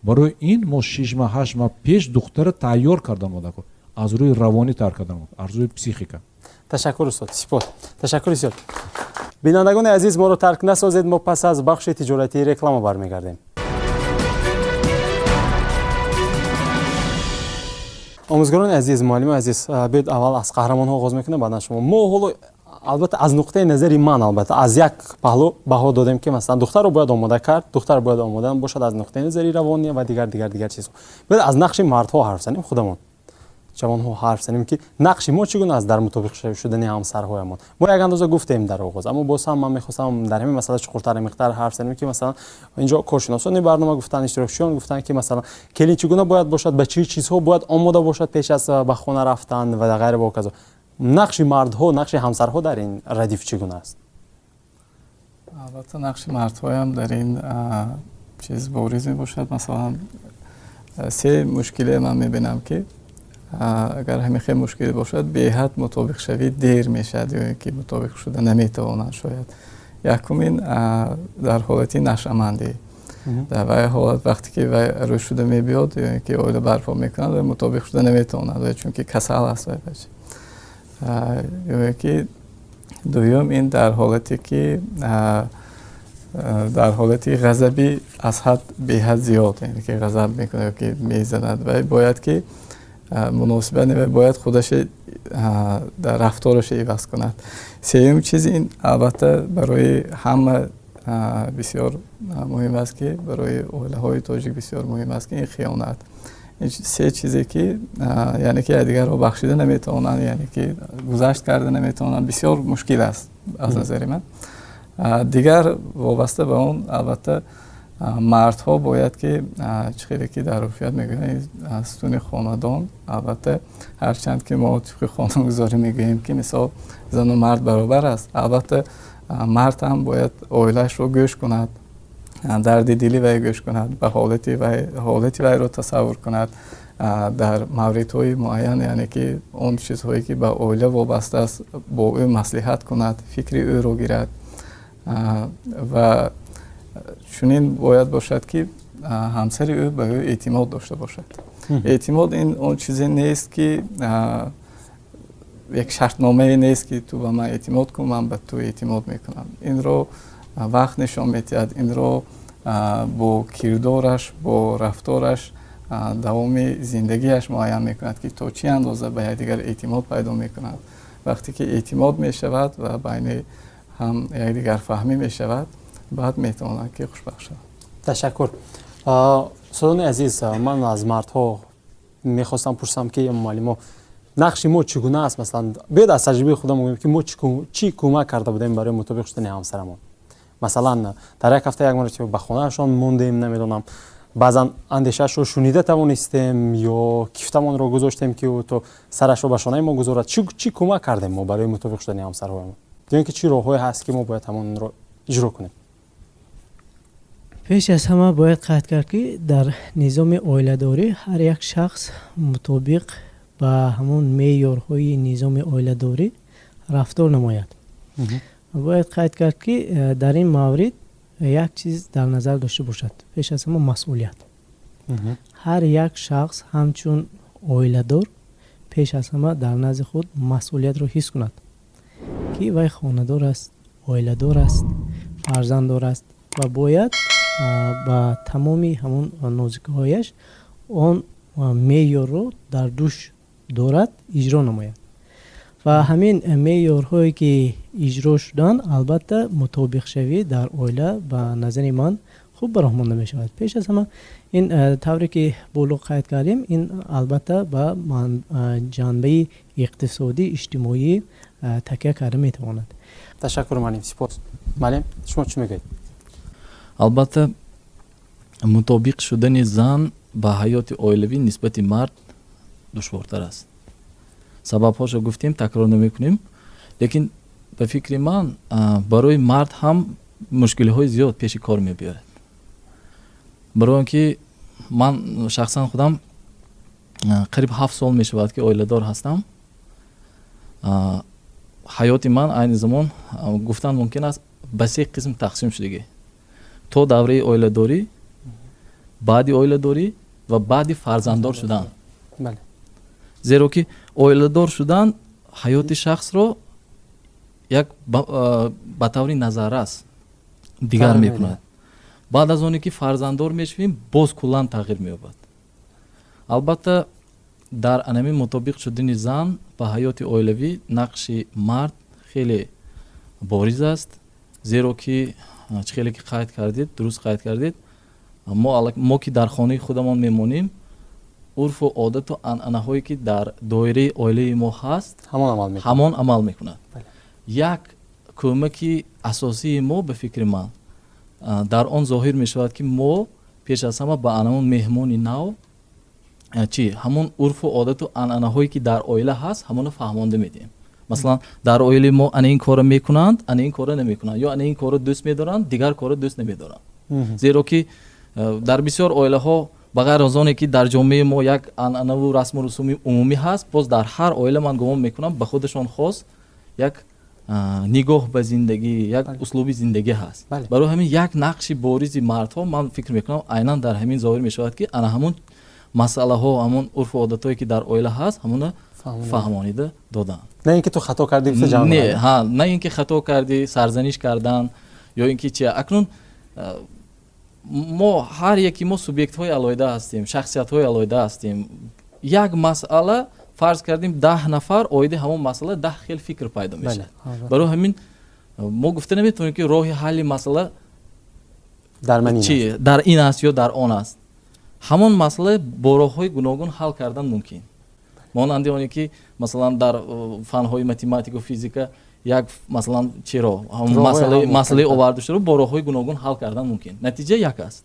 барои ин мо 6 маҳ 8 маҳ пеш духтара тайёр кардан одако аз рӯи равонӣ тайёр кардан аз рӯи психика. ташаккур устод. сипот. ташаккур зиёд. бинандагони азиз моро тарк насозед. мо пас аз бахши тиҷоратии реклама бармегардем. омӯзгорони азиз, муаллими азиз, биёед аввал аз қаҳрамонҳо оғоз мекунем, баъдан шумо. мо ҳоло албатта аз нуқтаи назари ман албатта аз як паҳлу баҳо додем ки масалан духтарро бояд омода кард, духтар бояд омода бошад аз нуқтаи назари равонӣ ва дигар чизҳо. биёед аз нақши мардҳо ҳарф занем, худамон ҷавонҳо ҳарф занем ки нақши мо чӣ гуна аст дар мутобиқ шудани ҳамсарҳоямон. мо як андоза гуфтем дар оғоз, аммо боз ҳам ман мехостам дар ҳамин масъала чуқуртар амиқтар ҳарф занем ки масалан инҷо коршиносони барнома гуфтанд, иштирокчиён гуфтанд ки масалан келин чӣ гуна бояд бошад, ба чӣ чизҳо бояд омода бошад пеш аз ба хона рафтан ва ғайра ва казо. нақши мардҳо, нақши ҳамсарҳо дар ин радиф чӣ гуна аст? албатта нақши мардҳоям дар ин чиз бориз мебошад. масалан се мушкиле ман мебинам ки агар ҳамин хел мушкиле бошад беҳад мутобиқшавӣ дер мешавад ё ки мутобиқ шуда наметавонанд. шояд якумин дар ҳолати нашъамандӣ. дар вай ҳолат вақте ки вай рӯй шуда мебиёд ё ки оила барпо мекунад вай мутобиқ шуда наметавонад, вай чунки касал аст вай бача. ё ки дуюм ин дар ҳолате ки дар ҳолати ғазаби аз ҳад беҳад зиёд, яъне ки ғазаб мекунад ё ки мезанад, вай бояд ки муносибат вай бояд худаше дар рафтораше иваз кунад. сеюм чиз ин албатта барои ҳама бисёр муҳим аст ки барои оилаҳои тоҷик бисёр муҳим аст ки ин хиёнат. се чизе ки яъне ки якдигарро бахшида наметавонанд, яъне ки гузашт карда наметавонанд, бисёр мушкил аст аз назари ман. дигар вобаста ба он албатта мардҳо бояд ки чӣ хеле ки дар урфият мегӯянд стуни хонадон, албатта ҳарчанд ки мо тибқи қонунгузорӣ мегӯем ки мисол зану мард баробар аст, албатта мард ҳам бояд оилаашро гӯш кунад, дарди дили вай гӯш кунад, ба ҳолати вайро тасаввур кунад, дар мавридҳои муайян, яъне ки он чизҳое ки ба оила вобаста аст бо ӯ маслиҳат кунад, фикри ӯро гирад ва чунин бояд бошад ки ҳамсари ӯ ба ӯ эътимод дошта бошад. эътимод ин он чизе нест ки як шартномае нест ки ту ба ман эътимод кун, ман ба ту эътимод мекунам. инро вақт нишон медиҳад, инро бо кирдораш, бо рафтораш, давоми зиндагиаш муайян мекунад ки то чӣ андоза ба якдигар эътимод пайдо мекунад. вақте ки эътимод мешавад ва байни ҳам якдигар фаҳмӣ мешавад, баъд метавонад ки хушбахт шавад. ташаккур. содони азиз, ман аз мардҳо мехостам пурсам ки муаллимо нақши мо чӣ гуна аст? Масалан бояд аз таҷрибаи худам гӯем ки мо чӣ кӯмак карда будем барои мутобиқ шудани ҳамсарамон. Масалан дар як ҳафта як маротиба ба хонаашон мондем, намедонам, баъзан андешаашро шунида тавонистем ё кифтамонро гузоштем ки ӯ то сарашро ба шонаи мо гузорад. Чӣ кӯмак кардем мо барои мутобиқ шудани ҳамсарҳоямон? ё ин ки чӣ роҳҳое ҳаст ки мо бояд ҳамонро иҷро кунем? пеш аз ҳама бояд қайд кард ки дар низоми оиладорӣ ҳар як шахс мутобиқ ба ҳамон меъёрҳои низоми оиладорӣ рафтор намояд. бояд қайд кард ки дар ин маврид як чиз дар назар дошта бошад, пеш аз ҳама масъулият. ҳар як шахс ҳамчун оиладор пеш аз ҳама дар назди худ масъулиятро ҳис кунад ки вай хонадор аст, оиладор аст, фарзанддор аст ва бояд ба тамоми ҳамон нозикиҳояш он меъёрро дар дӯш дорад иҷро намояд. ва ҳамин меъёрҳое ки иҷро шуданд албатта мутобиқшавӣ дар оила ба назари ман хуб бароҳ монда мешавад. пеш аз ҳама ин тавре ки боло қайд кардем, ин албатта ба ҷанбаи иқтисодӣ иҷтимоӣ такя карда метавонад. ташаккур маълим, сипос. маълим, шумо чӣ мегӯед? албатта мутобиқ шудани зан ба ҳаёти оилавӣ нисбати мард душвортар аст. сабабҳошро гуфтем, такрор намекунем, лекин ба фикри ман барои мард ҳам мушкилиҳои зиёд пеши кор мебиёрад. барои он ки ман шахсан худам қариб 7 сол мешавад ки оиладор ҳастам. ҳаёти ман айни замон гуфтан мумкин аст ба 3 қисм тақсим шудагӣ: то давраи оиладорӣ, баъди оиладорӣ ва баъди фарзанддор шудан. зеро ки оиладор шудан ҳаёти шахсро як ба таври назаррас дигар мекунад. баъд аз оне ки фарзанддор мешавем, боз куллан тағйир меёбад. албатта дар анами мутобиқ шудани зан ба ҳаёти оилавӣ нақши мард хеле бориз аст, зеро ки чӣ хеле ки қайд кардед, дуруст қайд кардед, мо ки дар хонаи худамон мемонем, урфу одату анъанаҳое ки дар доираи оилаи мо ҳаст, ҳамон амал мекунад. як кӯмаки асосии мо ба фикри ман дар он зоҳир мешавад ки мо пеш аз ҳама ба анамон меҳмони нав чӣ ҳамон урфу одату анъанаҳое ки дар оила ҳаст, ҳамонро фаҳмонда медиҳем. масалан дар оилаи мо ана ин корро мекунанд, ана ин корро намекунанд, ё ана ин корро дӯст медоранд, дигар корро дӯст намедоранд. зеро ки дар бисёр оилаҳо ба ғайр аз оне ки дар ҷомеаи мо як анъанаву расму русуми умумӣ ҳаст, боз дар ҳар оила ман гумон мекунам ба худашон хос як нигоҳ ба зиндагӣ, як услуби зиндагӣ ҳаст. барои ҳамин як нақши боризи мардҳо ман фикр мекунам айнан дар ҳамин зоҳир мешавад ки ана ҳамон масъалаҳо, ҳамон урфу одатҳое ки дар оила ҳаст, ҳамонро фаҳмонида доданд. на ин ки ту хато кардӣ, на ин ки хато кардӣ, сарзаниш кардан ё ин ки чи акнун мо ҳар яки мо субъектҳои алоҳида ҳастем, шахсиятҳои алоҳида ҳастем. як масъала фарз кардем 10 нафар оиди ҳамон масъала 10 хел фикр пайдо мешавад. барои ҳамин мо гуфта наметавонем ки роҳи ҳалли масъала дар ин аст ё дар он аст. ҳамон масъала бо роҳҳои гуногун ҳал кардан мумкин. монанди оне ки масалан дар фанҳои математику физика як масалан чиро масъалаи оварда шудро бо роҳҳои гуногун ҳал кардан мумкин. натиҷа як аст.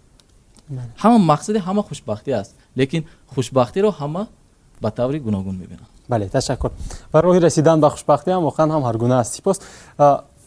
ҳама мақсади ҳама хушбахтӣ аст, лекин хушбахтиро ҳама ба таври гуногун мебинанд. бале, ташаккур. ва роҳи расидан ба хушбахтӣ ҳам воқеан ҳам ҳар гуна аст. сипос.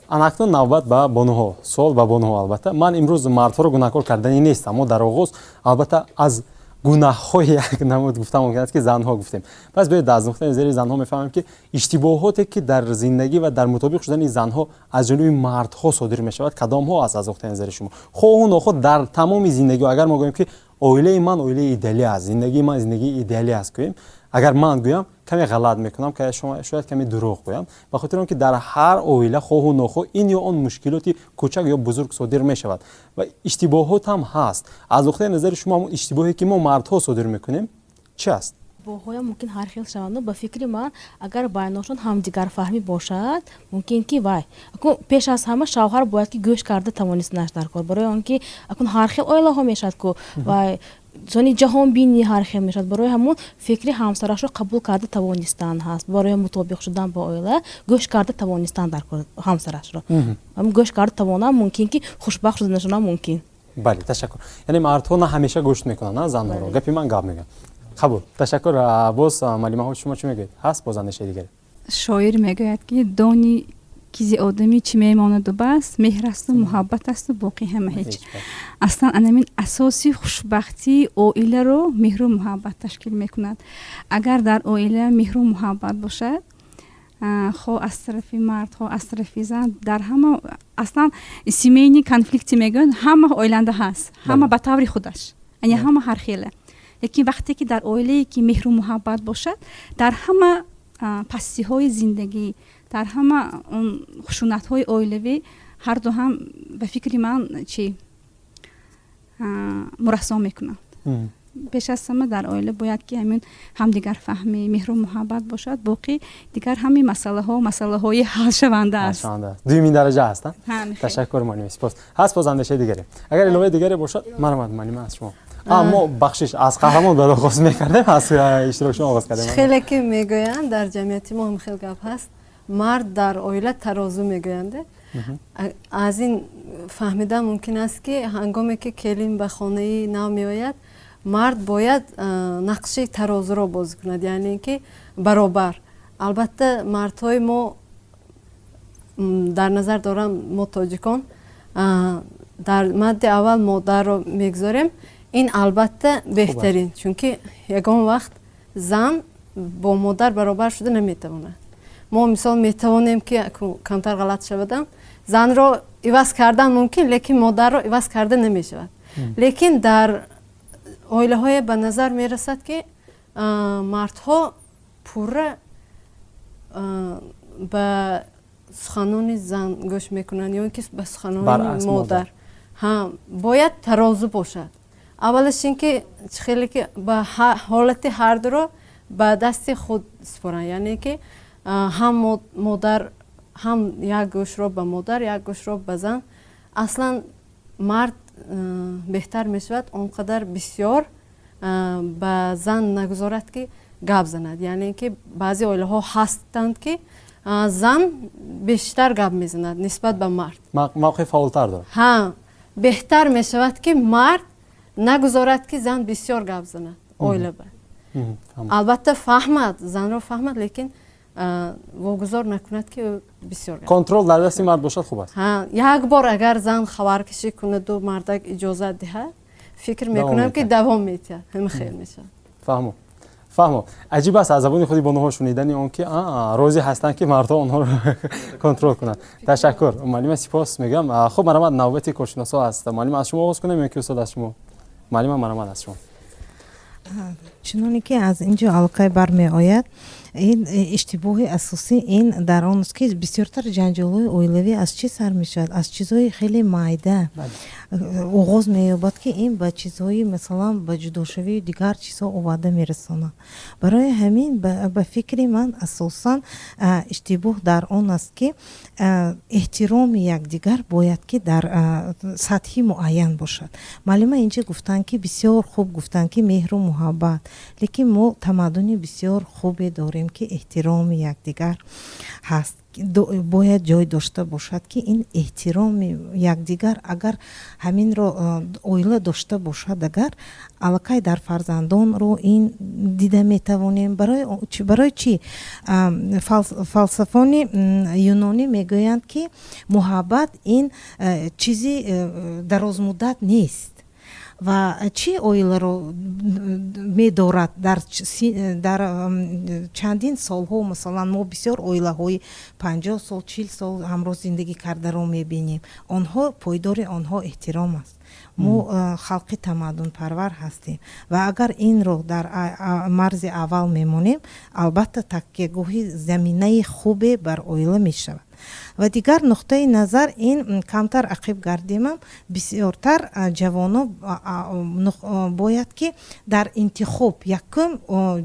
анакнун навбат ба бонуҳо, суол ба бонуҳо. албатта ман имрӯз мардҳоро гунаҳкор кардани нестам. мо дар оғоз албатта аз гунаҳҳои як намуд гуфтам мумкин аст ки занҳо гуфтем. пас бояд аз нуқтаи назари занҳо мефаҳмем ки иштибоҳоте ки дар зиндагӣ ва дар мутобиқ шудани занҳо аз ҷониби мардҳо содир мешавад, кадомҳо аст аз нуқтаи назари шумо? хоҳу нохоҳ дар тамоми зиндагӣ, агар мо гӯем ки оилаи ман оилаи идеалӣ аст, зиндагии ман зиндагии идеалӣ аст гӯем, агар ман гӯям каме ғалат мекунам, шояд каме дурӯғ гӯям, ба хотири он ки дар ҳар оила хоҳу нохоҳ ин ё он мушкилоти кӯчак ё бузург содир мешавад ва иштибоҳот ҳам ҳаст. аз нуқтаи назари шумо ҳамон иштибоҳе ки мо мардҳо содир мекунем чӣ аст? اشتباه‌های ممکن هر خیل شوند و به فکر من اگر بیناشون هم دیگر فهمی باشد ممکن که وای اكون پیش از همه شوهر باید که گوش کرده توانست نشدار کار برای آنکه اكون هر خیل اویلا ها میشد که وای زنی جهان بینی هر خیل میشد برای همون فکری همسرش رو قبول کرده توانستن هست برای مطابق شدن با اویلا گوش کرده توانستن در کار همسرش رو هم گوش کرده توانم ممکن که خوشبخت شدنشون ممکن. بله تشکر. یعنی مردها نه همیشه گوش میکنن نه زنها رو. گپی من گپ میگم. قبول. تشکر. باز معلمه ها شما چی میگید؟ هست باز اندیشه دیگه. شاعر میگوید که دانی کیزی آدمی چی میماند و بس مهر است و محبت است و باقی همه هیچ. اصلا انمین اساسی خوشبختی اویله رو مهر و محبت تشکیل میکند. اگر در اویله مهر و محبت باشد خو از طرف مرد خو از طرف زن در همه اصلا سیمینی کنفلیکتی میگن همه اویلنده هست همه به طور خودش یعنی همه هر خیله یکی وقتی که در اویله که مهر و محبت باشد در همه پستی های زندگی در همه خشونت های اویلوی هر دو هم به فکر من چی مرسا میکنند. پیش از همه در اویله باید که همین همدیگر فهمی مهر و محبت باشد باقی دیگر همین مسئله های حل شونده است. دومین درجه هستن. تشکر معلم سپاس. هست باز اندیشه دیگری اگر علاوه دیگری باشد من معلم از شما ما بخشش از قهرمان درخواست میکردیم از اشتراک شما آغاز کردیم. خیلی که میگویند در جمعیت ما هم خیلی گپ هست مرد در اویله ترازو میگویند از این فهمیدن ممکن است که هنگامی که کلیم به خانه نو میآید مرد باید نقش ترازو را بازی کند یعنی که برابر. البته مردهای ما در نظر دارم ما تاجیکان در مد اول مادر رو میگذاریم این البته بهترین چون که یگان وقت زن با مادر برابر شده نمیتونه. ما مثال میتوانیم که کمتر غلط شودم زن رو عوض کردن ممکن لیکن مادر رو عوض کرده نمیشود. لیکن در اویله های به نظر میرسد که مردها پوره به سخنان زن گوش میکنن یا اینکه به سخنان مادر هم باید ترازو باشد. اولش اینکه خیلی که به حالت هر دو رو به دست خود سپارن یعنی که هم مادر هم یک گوش رو به مادر یک گوش رو به زن. اصلا مرد بهتر میشود اونقدر بسیار به زن نگذارد که گپ زند یعنی که بعضی اویله ها هستند که زن بیشتر گپ میزند نسبت به مرد موقع فعالتر دارد. ها بهتر میشود که مرد نگذارد که زن بسیار گپ زند اویله بر البته فهمد زن رو فهمد لیکن واگذار نکند که بسیار کنترل در دست مرد باشد خوب است. یک بار اگر زن خبر کشی کنه دو مردک اجازه دهد فکر میکنم که دوام میتید همه خیلی میشه. فهمو عجیب است از زبان خودی بانوها شنیدن اون که روزی هستن که مردها اونها رو کنترل کنند. تشکر معلم سپاس میگم. خب مرحمت نوبت کارشناسا هست. معلم از شما آغاز کنیم یا که استاد از شما؟ معلم مرحمت از شما. چنانی که از اینجا علاقه برمی آید این اشتباه اساسی این در آن است که بسیارتر جنجال‌های اویلوی از چی سر میشد از چیزهای خیلی مایده آغاز می‌یابد که این به چیزهای مثلا به جداشوی دیگر چیزها آورده میرساند. برای همین به فکر من اساسا اشتباه در آن است که احترام یکدیگر باید که در سطحی معین باشد. معلم اینجا گفتن که بسیار خوب گفتن که مهر و محبت لیکن ما تمدن بسیار خوبی داریم که احترام یکدیگر هست باید جای داشته باشد که این احترام یکدیگر اگر همین رو اویله داشته باشد اگر علاقه در فرزندان رو این دیده میتوانیم. برای چی فلسفان یونانی میگویند که محبت این چیزی دراز مدت نیست و چی اویل رو می دارد در چندین سال ها مثلا ما بسیار اویله های 50 سال 40 سال همراه زندگی کرده رو می بینیم آنها پایدار آنها احترام است. ما خلق تمدن پرور هستیم و اگر این رو در مرز اول میمونیم البته تکیه‌گاهی زمینه خوبی بر اویله می شود ва дигар нуқтаи назар ин камтар ақиб гардимам бисёртар ҷавоно бояд ки дар интихоб якум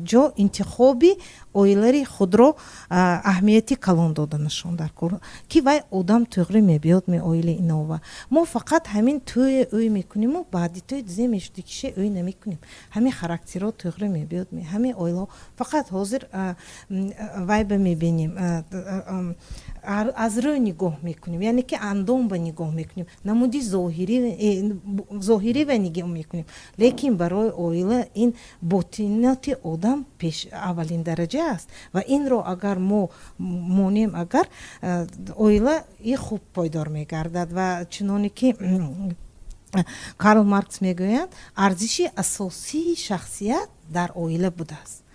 ҷо интихоби оилаи худро аҳамияти калон дода нишон дар кор ки вай одам туғри мебиёд ме оила инова мо фақат ҳамин тӯи ӯй мекуниму баъди тӯи дизе мешудикише ӯй намекунем ҳамин характеро туғри мебиёд ҳамин оилао фақат ҳозир вайба мебинем аз рӯй нигоҳ мекунем яъне ки андом ба нигоҳ мекунем намуди зоҳирӣ ва нигоҳ мекунем лекин барои оила ин ботиноти одам пеш аввалин дараҷа аст ва инро агар мо монем агар оила и хуб пойдор мегардад ва чуноне ки Карл Маркс мегӯяд арзиши асосии шахсият дар оила будааст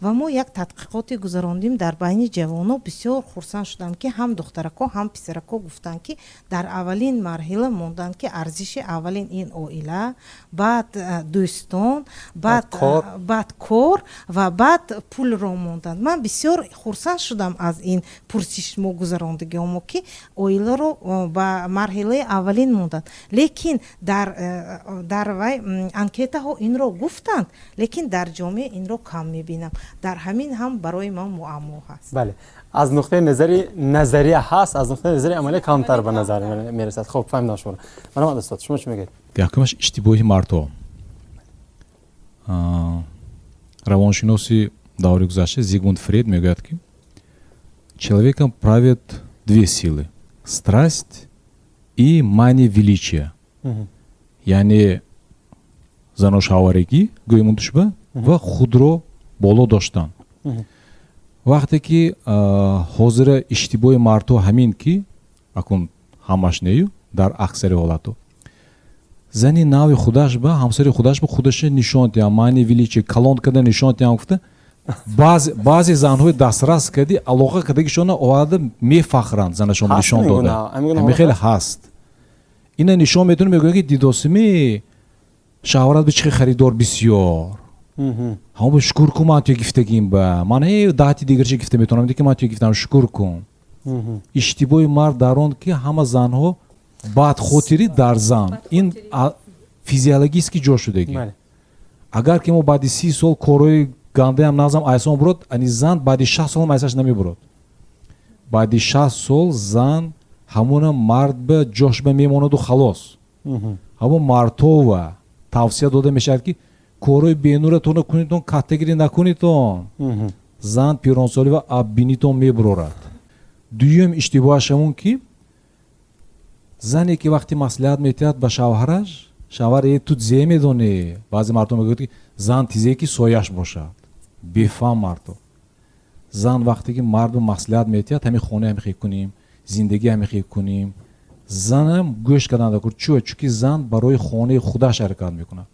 ва мо як тадқиқоте гузарондем дар байни ҷавоно бисёр хурсанд шудам ки ҳам духтарако ҳам писарако гуфтанд ки дар аввалин марҳила монданд ки арзиши аввалин ин оила баъд дӯстон баъд кор ва баъд пулро монданд ман бисёр хурсанд шудам аз ин пурсиш мо гузарондагиҳомо ки оиларо ба марҳилаи аввалин монданд лекин дар вай анкетаҳо инро гуфтанд лекин дар ҷомеа инро кам мебинанд дар ҳамин ҳам барои ман муаммо ҳаст бале аз нуқтаи назари назария ҳаст аз нуқтаи назари амалия камтар ба назар мерасад хуб фаҳмидам шумо марҳамат устод шумо чӣ мегӯед якумаш иштибоҳи мардҳо равоншиноси даври гузашта Зигмунд Фрейд мегӯяд ки человеком правят две силы страсть и мания величия яъне заношаваригӣ гӯем душба ва худро боло доштан вақте ки ҳозира иштибоҳи мардҳо ҳамин ки акун ҳамаш нею дар аксари ҳолатҳо зани нави худаш ба ҳамсари худаш ба худаша нишон диҳам мани величия калон карда нишон диҳам гуфта баъзе занҳои дастрас карди алоқа кардагишона оварда мефахранд занашон нишон дода ҳамин хеле ҳаст ина нишон метавонӣ мегӯяд ки дидосими шавҳарат бичи харидор бисёр ҳама ба шукр кун ман туя гифтагим ба ман даҳати дигарчи гифта метавонам ки ман туя гифтам шукр кун иштибоҳи мард дар он ки ҳама занҳо бадхотирӣ дар зан ин физиологически ҷо шудагӣ агар ки мо баъди 30 сол корҳои гандаам назам айсон бурод ани зан баъди 60 сол айсаш намебурод баъди 60 сол зан ҳамона мард ба ҷош ба мемонаду халос ҳамо мардҳова тавсия дода мешавад ки корҳои бенуратона кунитон категорӣ накунитон зан пиронсолӣ ва аббинитон мебурорад дуюм иштибоҳаш ҳамон ки зане ки вақти маслиҳат метиҳад ба шавҳараш шавҳар ту тизе медонӣ баъзе мардҳо мегӯяд ки зан тизе ки сояш бошад бефаҳм мардҳо зан вақте ки мард ба маслиҳат метиҳад ҳамин хона ҳамихӣ кунем зиндагӣ ҳамихӣ кунем занам гӯш кардан дакур чӯ чунки зан барои хонаи худаш ҳаракат мекунад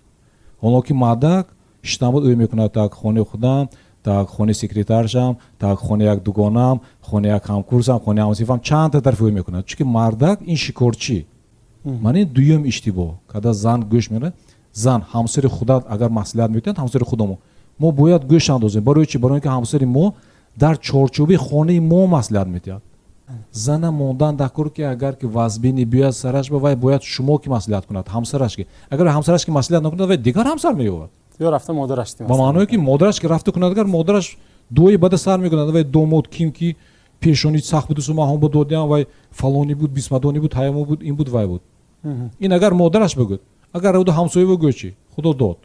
ҳоло ки мардак штамбуд ӯй мекунад так хонаи худам так хонаи секретаршам так хонаи як дугонам хонаи як ҳамкурсам хонаи ҳамсинфам чандта тарафи ӯй мекунад чунки мардак ин шикорчӣ ман ин дуюм иштибоҳ када зан гӯш мекунад зан ҳамсари худат агар маслиҳат метиҳад ҳамсари худамо мо бояд гӯш андозем барои чӣ барои ки ҳамсари мо дар чорчӯби хонаи мо маслиҳат метиҳад зана мондан дакур ки агар ки вазбини биёяд сараш ба вай бояд шумо ки маслиҳат кунад ҳамсараш ки агар ҳамсараш ки маслиҳат накунад вай дигар ҳамсар меёвад ё рафта модараш ба маъное ки модараш ки рафта кунад агар модараш дуои бада сар мекунад вай домод ким ки пешони сахт буд маҳон ба додиам вай фалони буд бисмадони буд ҳаямон буд ин буд вай буд ин агар модараш бигӯд агар равда ҳамсояво гӯчи худо дод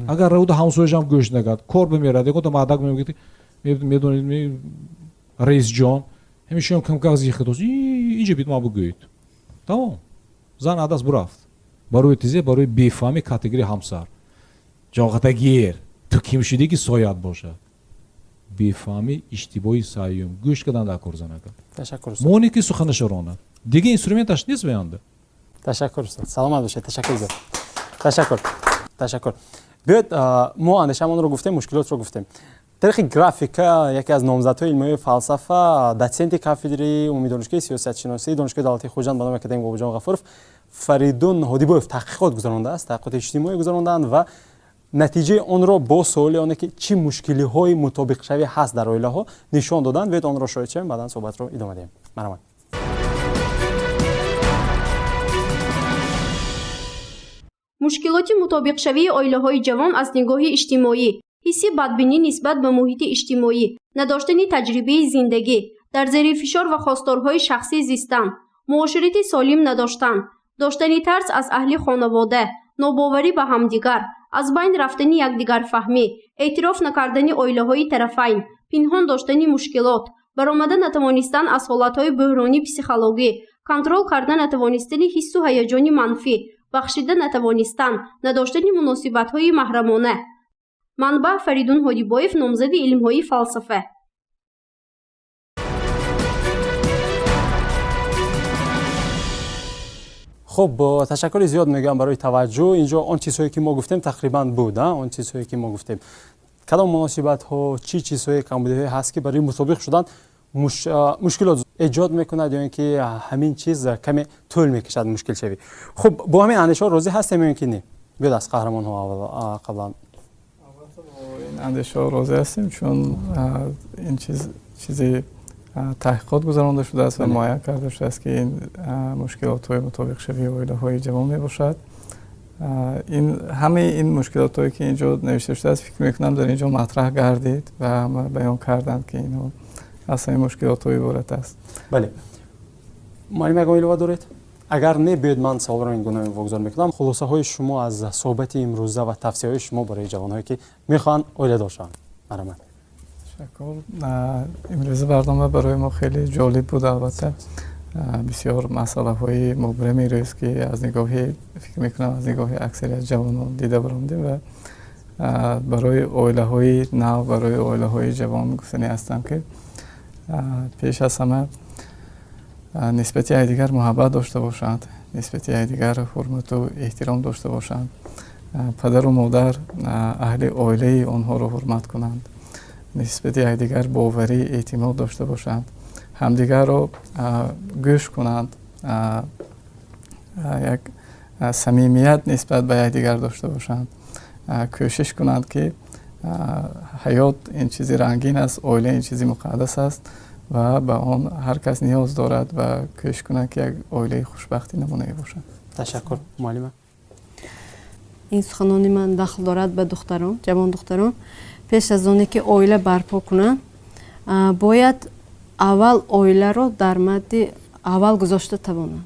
агар равда ҳамсояшам гӯш накард кор бимерад ягота мардак мегӯяд медонед раисҷон ҳамишам камкак зихатос инҷа бит ман бигӯед тамом зан адаст бурафт барои тизе барои бефаҳми категории ҳамсар ҷоғатагир ту ким шудӣ ки соят бошад бефаҳми иштибоҳи сеюм гӯш кардан дар кор занака моне ки суханаша ронад дига инструменташ нест ваянда ташаккур устод саломат бошед ташаккур зиёд ташаккур биёед мо андешаамонро гуфтем мушкилотро гуфтем таърихи графика яке аз номзадҳои илмиҳои фалсафа доценти кафедраи умуми донишгоҳи сиёсатшиносии донишгоҳи давлатии хуҷанд ба номи академик бобоҷон ғафуров фаридун ҳодибоев таҳқиқот гузарондааст таҳқиқоти иҷтимоӣ гузаронданд ва натиҷаи онро бо суоли оне ки чӣ мушкилиҳои мутобиқшавӣ ҳаст дар оилаҳо нишон доданд биёед онро шоҳид шавем баъдан суҳбатро идома диҳем марҳамат مشکلات مطابق‌شوی عائله‌های جوان از نگاه اجتماعی، حس بدبینی نسبت به محیط اجتماعی، نداشتن تجربه زندگی، در زیر فشار و خواستارهای شخصی زیستن، معاشرت سالم نداشتن، داشتن ترس از اهل خانواده، ناباوری به همدیگر، از بین رفتن یکدیگر فهمی، اعتراف نکردن عائله‌های طرفین، پنهان داشتن مشکلات، برآمدن نتوانستن از حالت‌های بحرانی پسیخولوژی، کنترل کردن نتوانستن حس و هیجان منفی، بخشیدن نتوانستن، نداشتن مناسبت‌های محرمانه. منبع فریدون هادیبایف، نامزد علم‌های فلسفه. خب تشکر زیاد میگم برای توجه. اینجا آن چیزهایی که ما گفتیم تقریبا بود، آن چیزهایی که ما گفتیم. کدام مناسبت ها، چی چیزهای کمبودی هست که برای مطابق شدن مشکلات ایجاد میکند یا اینکه همین چیز کمی طول میکشد مشکل شوی. خب با همین اندیشه راضی هستیم یا که نه؟ بیاد از قهرمان ها قبلا این اندیشه راضی هستیم چون این چیزی تحقیقات گذرانده شده است و معاین کرده شده است که این مشکلات های مطابق شوی عائله های جوان می باشد. همه این مشکلات هایی که اینجا نوشته شده است فکر میکنم در اینجا مطرح گردید و بیان کردند که اینو اصلا این مشکلات های عبارت است. بله. معلم اگه ایلوا دارید؟ اگر نه بیاد من سوال را این گونه واگذار میکنم. خلاصه های شما از صحبت امروزه و توصیه های شما برای جوانهایی که میخوان عائله داشتن. مرحبا. تشکر. امروز برنامه برای ما خیلی جالب بود. البته بسیار مسئله های مبرمی است که از نگاه فکر میکنم از نگاه اکثریت جوانان دیده برآمده و برای عائله های نو، برای عائله های جوان گفتنی هستم که پیش از همه نسبت یکدیگر محبت داشته باشند، نسبت یکدیگر حرمت و احترام داشته باشند، پدر و مادر اهل عائله آنها را حرمت کنند، نسبت یکدیگر باوری اعتماد داشته باشند، همدیگر را گوش کنند، یک صمیمیت نسبت به یکدیگر داشته باشند، کوشش کنند که حیات این چیزی رنگین است، عائله این چیزی مقدس است و به آن هر کس نیاز دارد و کوشش کنند که یک عائله خوشبختی نمونه باشند. تشکر معلمه. این سخنانی من داخل دارد به دختران، جوان دختران. پیش از آنی که عائله برپا کنند باید اول عائله رو در مد اول گذاشته توانند.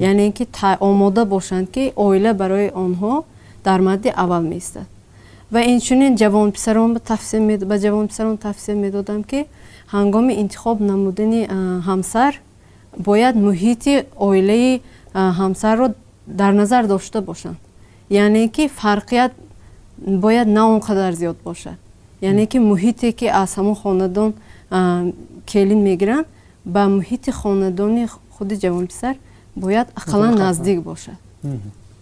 یعنی اینکه آماده باشند که عائله برای آنها در مد اول میستد. و اینچنین جوان پسران به جوان پسران توصیه میدادم که هنگام انتخاب نمودن همسر باید محیط عائله همسر رو در نظر داشته باشند. یعنی که فرقیت باید نه اونقدر زیاد باشد. یعنی که محیطی که از همون خاندان کلین میگیرن به محیط خاندانی خود جوان پسر باید اقلا نزدیک باشد.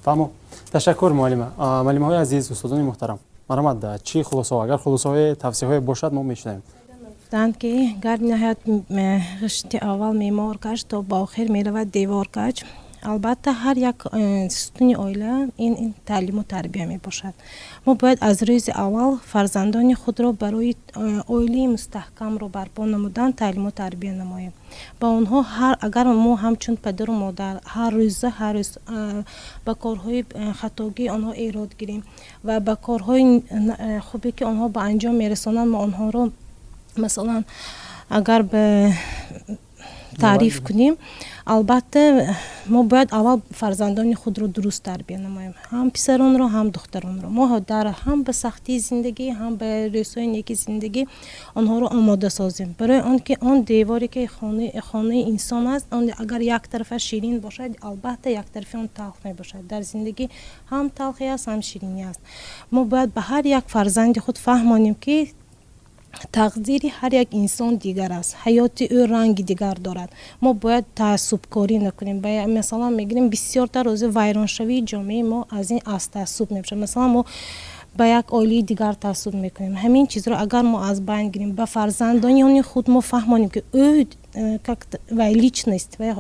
فهمو. تشکر معلمه. معلمه های عزیز، استادان محترم، مرحمت. چی خلاصه اگر خلاصه های توصیه های باشد ما میشنویم. گفتند که گر نهایت رشته اول معمار کش تا با آخر میرود دیوار کش. البته هر یک ستون عائله این تعلیم و تربیه می باشد. ما باید از روز اول فرزندان خود را برای عائله مستحکم را برپا نمودن تعلیم و تربیه نماییم. با آنها اگر ما همچون پدر و مادر هر روز به کارهای خطاگی آنها ایراد گیریم و به کارهای خوبی که آنها به انجام میرسانند ما آنها را مثلا اگر به تعریف کنیم، البته ما باید اول فرزندان خود رو درست تربیه نماییم، هم پسران رو هم دختران رو. ما در هم به سختی زندگی هم به روزهای نیکی زندگی آنها رو آماده سازیم برای آنکه آن دیواری که خانه انسان است آن اگر یک طرف شیرین باشد البته یک طرف اون تلخ می باشد. در زندگی هم تلخی است هم شیرینی است. ما باید به هر یک فرزند خود فهمانیم که تقدیری هر یک انسان دیگر است، حیات او رنگ دیگر دارد. ما باید تعصب کاری نکنیم. مثلا میگیم بسیار تا روز ویران شوی جامعه ما از این تعصب میشه. مثلا ما به یک عائله دیگر تعصب میکنیم. همین چیز رو اگر ما از بین گیریم به فرزندان خود ما فهمانیم که او لیچ نیست و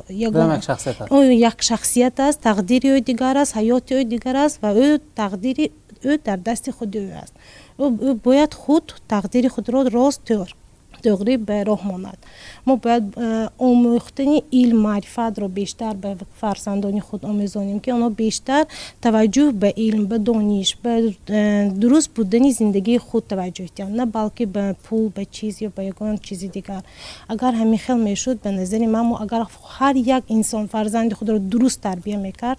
یک شخصیت است، تقدیری او دیگر است، حیات او دیگر است و او تقدیری او در دست خود او است. او باید خود تقدیر خود را راست دغری به راه ماند. ما باید آموختن علم معرفت رو بیشتر به فرزندان خود آموزانیم که اونا بیشتر توجه به علم، به دانش، به درست بودن زندگی خود توجه دهند، نه بلکه به پول، به چیز یا به یگان چیزی دیگر. اگر همین خیل میشد به نظر من، اگر هر یک انسان فرزند خود رو درست تربیت میکرد،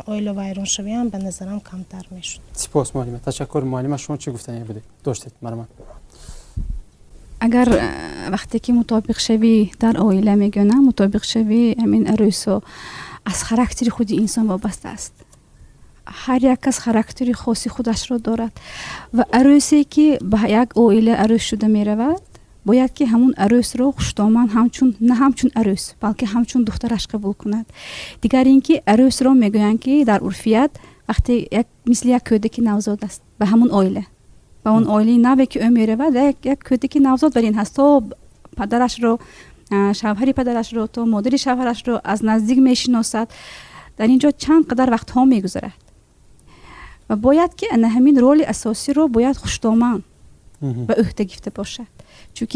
اویل وایران شوی هم به نظرم کمتر میشد. سپاس معلم. تشکر معلم. شما چی گفتنی بوده داشتید مرمان؟ اگر وقتی که مطابق شوی در عائله میگنم، مطابق شوی همین عروس از خاراکتر خود انسان وابسته است. هر یک کس خاراکتر خاصی خودش را دارد و عروسی که به یک عائله عروس شده می رود باید که همون عروس رو خوشتامان همچون عروس بلکه همچون دخترش قبول کند. دیگر اینکه عروس رو میگویند که در عرفیت وقتی مثل یک کودک نوزاد است به همون عائله، به اون عائله نوی که او می رود یک کودک نوزاد بر این هست تا پدرش رو، شوهری پدرش رو، تا مادری شوهرش رو از نزدیک میشناسد. در اینجا چند قدر وقت ها میگذرد و باید که همین رول اساسی رو باید خوشتامان به عهده گرفته باشد، چون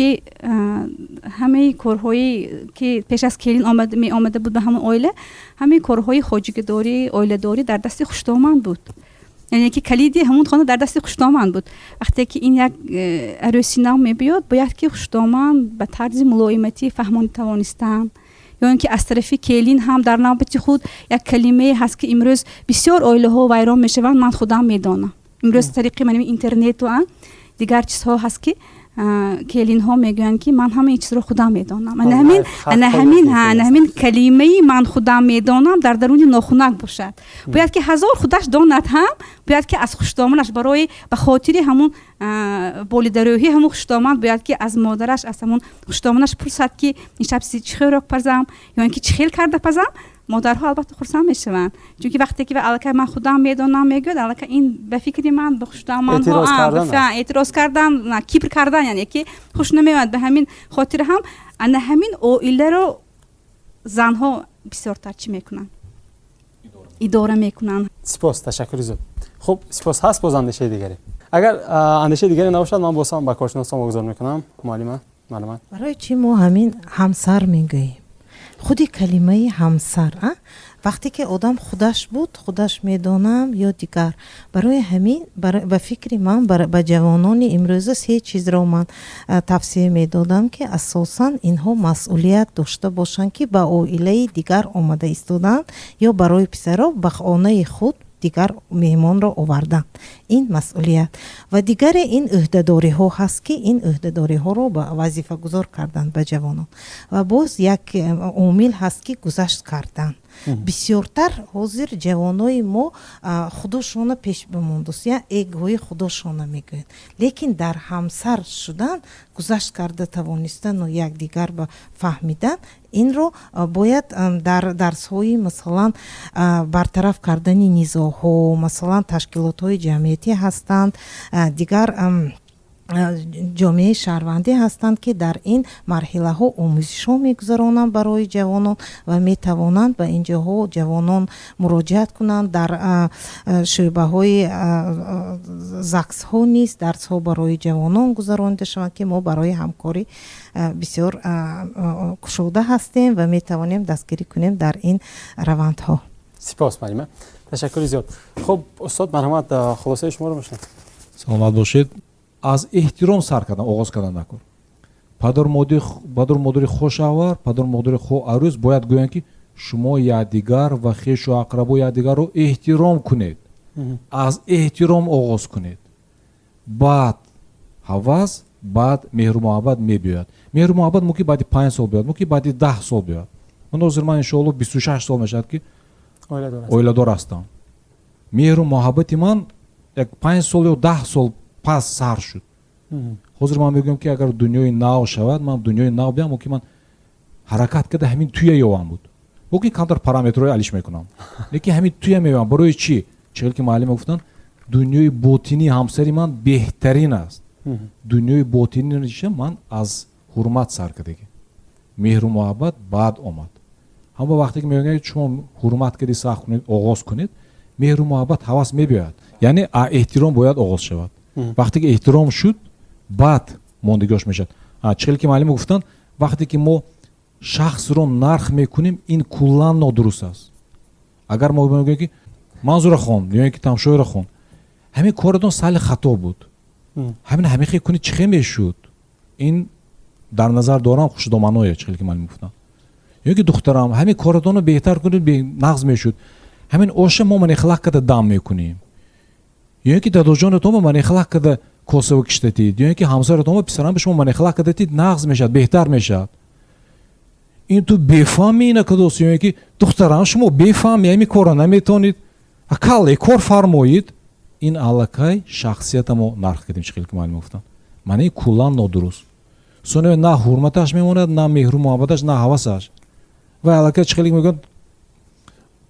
همه کارهایی که پیش از کلین آمده بود به همون عائله، همه کارهای خواجگی‌داری، عائله‌داری در دست خوشتامان بود. یعنی که کلیدی همون خانه در دست خوشتامان بود. وقتی که این یک عروسی نو میبیاد باید که خوشتامان به طرز ملایمتی فهمانی توانستن، یا اینکه از طرف کلین هم در نوبت خود یک کلمه هست که امروز بسیار عائله ها ویران میشوند، من خودم میدانم. امروز طریق من اینترنت و دیگر چیزها هست که کلین ها میگویند که من همه این چیز رو خودم میدانم. همین کلمه من خودم میدانم در درون ناخنک باشد. باید که هزار خودش داند هم باید که از خوشتامانش برای به خاطر همون بولیدروهی همون خوشتامان باید که از مادرش، از همون خوشتامانش پرسد که این شب چی خوراک پزم یا اینکه چی خیل کرده پزم. مادرها البته خرسند میشوند، چون که وقتی که الکه من خودم میدونم میگه الکه این به فکر من به خوشتامان ها اعتراض کردن، نه کیبر کردن، یعنی که خوش نمیاد. به همین خاطر هم همین عائله رو زنها بسیار ترچی میکنن، اداره میکنن. سپاس، تشکر زود. خب سپاس. هست باز اندیشه دیگری؟ اگر اندیشه دیگری نباشد من بازم با کارشناسان واگذار میکنم. معلم برای چی ما همین همسر میگوییم؟ خودی کلمه همسر وقتی که آدم خودش بود، خودش میدانم یا دیگر، برای همین به فکر من به جوانان امروز سه چیز رو من توصیه میدادم که اساسا اینها مسئولیت داشته باشند که به عائله دیگر آمده ایستادن یا برای پسرها به خانه خود دیگر مهمان را آوردن. این مسئولیت و دیگر این عهده‌داری ها هست که این عهده‌داری ها رو به وظیفه گذار کردن به جوانان و باز یک عامل هست که گذشت کردن. بسیارتر حاضر جوانای ما خودشون پیش بموندست یا ایگوی خودشون میگوین، لیکن در همسر شدن گذشت کرده توانستن و یک دیگر به فهمیدن این رو باید در درس‌های مثلا برطرف کردن نزاع‌ها، مثلا تشکیلات‌های جمعیتی هستند، دیگر جامعه شهروندی هستند که در این مرحله ها آموزش ها میگذرانند برای جوانان و میتوانند به اینجاها جوانان مراجعت کنند. در شعبه های زکس ها نیست درس ها برای جوانان گذرانده شوند که ما برای همکاری بسیار گشوده هستیم و میتوانیم دستگیری کنیم در این روند ها. سپاس معلم. تشکر زیاد. خب استاد مرحمت خلاصه شما رو میشنم. سلامت باشید. از احترام سر کردن آغاز کردن نکن. پدر مادر خوش‌آور، پدر مادر خوش‌عروس باید گویند که شما یکدیگر و خویش و اقربا یکدیگر رو احترام کنید. از احترام آغاز کنید. بعد هوس، بعد مهر و محبت میبیاد. مهر و محبت ممکن بعد 5 سال بیاد، ممکن بعد 10 سال بیاد. من حاضر من ان شاء الله 26 سال میشد که اویلادور هستم. مهر و محبت من یک 5 سال یا 10 سال پس سر شد. حاضر من میگم که اگر دنیای نو شود، من دنیای نو بیام که من حرکت کرده همین توی یوام بود. ممکن کمتر پارامترهای علیش میکنم. لیکن همین توی میام. برای چی؟ چون که معلم گفتن دنیای باطنی همسری من بهترین است. دنیای باطنی نشه من از حرمت سر کردگی. مهر و محبت بعد آمد. اما وقتی که میگن شما حرمت کردی ساخت کنید، آغاز کنید، مهر و محبت حواس میبیاد. یعنی احترام باید آغاز شود. وقتی که احترام شد بعد موندگیش میشد. 40 ки маълим гуфтанд вақте ки мо шахсро нарх мекунем ин куллан нодуруст аст. агар мо мегӯем ки манзура хон ё ин ки тамшоира хон ҳамин коридон сали хато буд ҳамин ҳамихе куни чихе мешуд ин дар назар дорам хушдоманое 40 ки маълим гуфтанд ё ки духтарам ҳамин коридонро беҳтар кунед нағз мешуд ҳамин оша мо манехлақ када дам мекунем ё ки дадоҷонатон манехлақ када косава киштатид ё ки ҳамсаратон писарам ба шумо манехлақ кадатид нағз мешавад беҳтар мешавад ин ту бефаҳми ина кадост ё ки духтарам шумо бефаҳми ҳамин корро наметонид акалле кор фармоид ин аллакай шахсията мо нарх кардем 40 ки маълим гуфтанд ман ин куллан нодуруст соне на ҳурматаш мемонад на меҳру муҳаббаташ на ҳавасаш ва аллакай 40 мегӯяд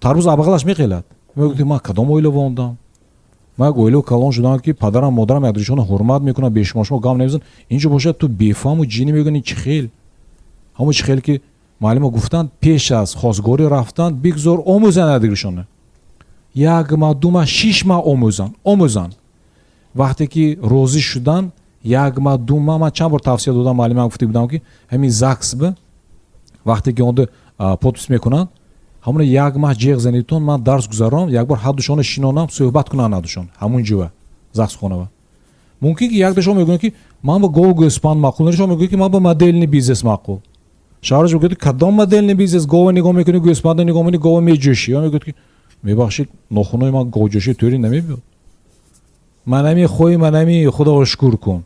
тарбуз абғалаш меқелад мегӯяд ман кадом оила вондам ман як оилаи калон шудам ки падарам модарам якдигишона ҳурмат мекунад бешумор шумо гам намезан инҷо бошад ту бефаҳму ҷинӣ мегӯяд ин чӣ хел ҳамон чӣ хел ки маълима гуфтанд пеш аз хостгорӣ рафтан бигзор омӯзан якдигишона 1 маҳ 2 маҳ 6 маҳ омӯзан вақте ки розӣ шудан 1 маҳ 2 маҳ ман чанд бор тавсия додам маълима гуфта будам ки ҳамин загс б вақте ки онда подпис мекунанд ҳамон 1 маҳ ҷеғ занитон ман дарс гузаронам як бор ҳаддушона шинонам суҳбат кунанд надушон ҳамун ҷува загсхонава мумкин ки якдашон мегӯянд ки ман ба гов гӯспанд мақул неришон мегӯяд ки ман ба моделни бизнес мақул шаҳраш мегӯяд ки кадом моделни бизнес гова нигоҳ мекунӣ гӯспанда нигоҳ мекунӣ гова меҷӯшӣ ё мегӯяд ки мебахшед нохунои ман говҷӯшӣ тӯри намебиёд ман намехоҳӣ ман нами худоро шукр кун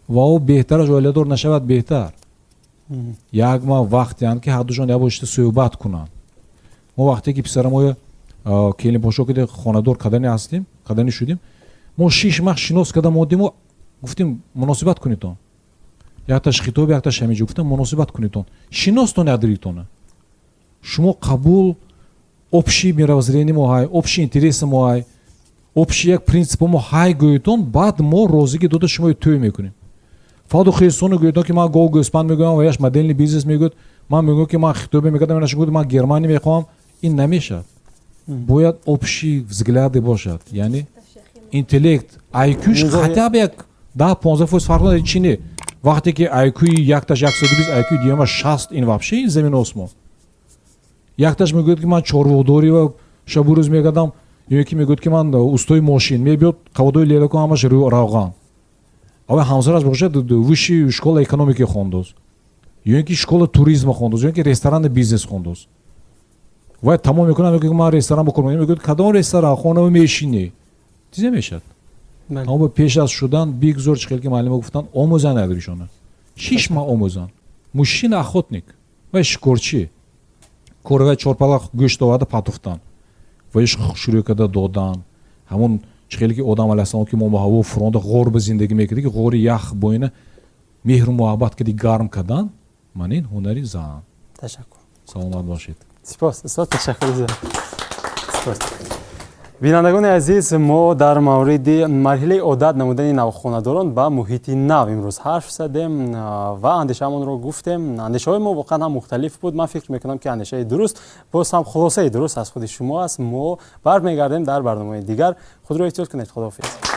ва о беҳтараш оиладор нашавад беҳтар як маҳ вақтеанд ки ҳардушон як бошида суҳбат кунанд мо вақте ки писарамоя келин пошо киде хонадор кадани ҳастем кадани шудем мо 6 маҳ шинос када модимо гуфтем муносибат кунитон якташ хитоб якташ ҳамиҷо гуфтам муносибат кунитон шиностон якдигитона шумо қабул общи мировоззрение мо ҳай общи интереси мо ҳай общи як принципо мо ҳай гӯитон баъд мо розигӣ дода шумои тӯй мекунем фаду хесону гӯитон ки ман гов гӯспанд мегӯям ва яш моделни бизнес мегӯяд ман мегӯям ки ман хитобе мекардам яш гӯяд ман германия мехоҳам ин намешавад бояд общи взгляды бошад яъне интеллект айкюш хотя бы як 10-15% фарқ кунад чӣ не вақте ки айкюи якташ 120 айкюи диама 60 ин вообще ин замин осмон якташ мегӯяд ки ман чорводорӣ ва шабу рӯз мегардам ё ки мегӯяд ки ман устои мошин мебиёд қаводои лелеко ҳамаш равған ава ҳамсараш бошад высши школа экономики хондоз ё ки школа туризма хондоз ё ки ресторани бизнес хондоз ва тамом мекунам ки ман ресторан букурам мегӯяд кадом ресторан хонава мешинӣ чиз намешад аммо пеш аз шудан бигзор 40 ки маълима гуфтанд омӯзан якдигишона 6 маҳ омӯзан мужчина охотник ва шикорчӣ корава чорпалақ гӯшт оварда патуфтан ва иш шурӯъ карда додан ҳамон 40 ки одам алайҳиссалом ки мо ба ҳаво фуронда ғор ба зиндагӣ мекарди ки ғори ях бо ина меҳру муҳаббат кади гарм кардан ман ин ҳунари зан ташаккур саломат бошед сипос устод ташаккур сипос бинандагони азиз мо дар мавриди марҳилаи одат намудани навхонадорон ба муҳити нав имрӯз ҳарф задем ва андешаамонро гуфтем андешаҳои мо воқеан ҳам мухталиф буд ман фикр мекунам ки андешаи дуруст боз ҳам хулосаи дуруст аз худи шумо аст мо бармегардем дар барномаи дигар худро эҳтиёт кунед худоҳофиз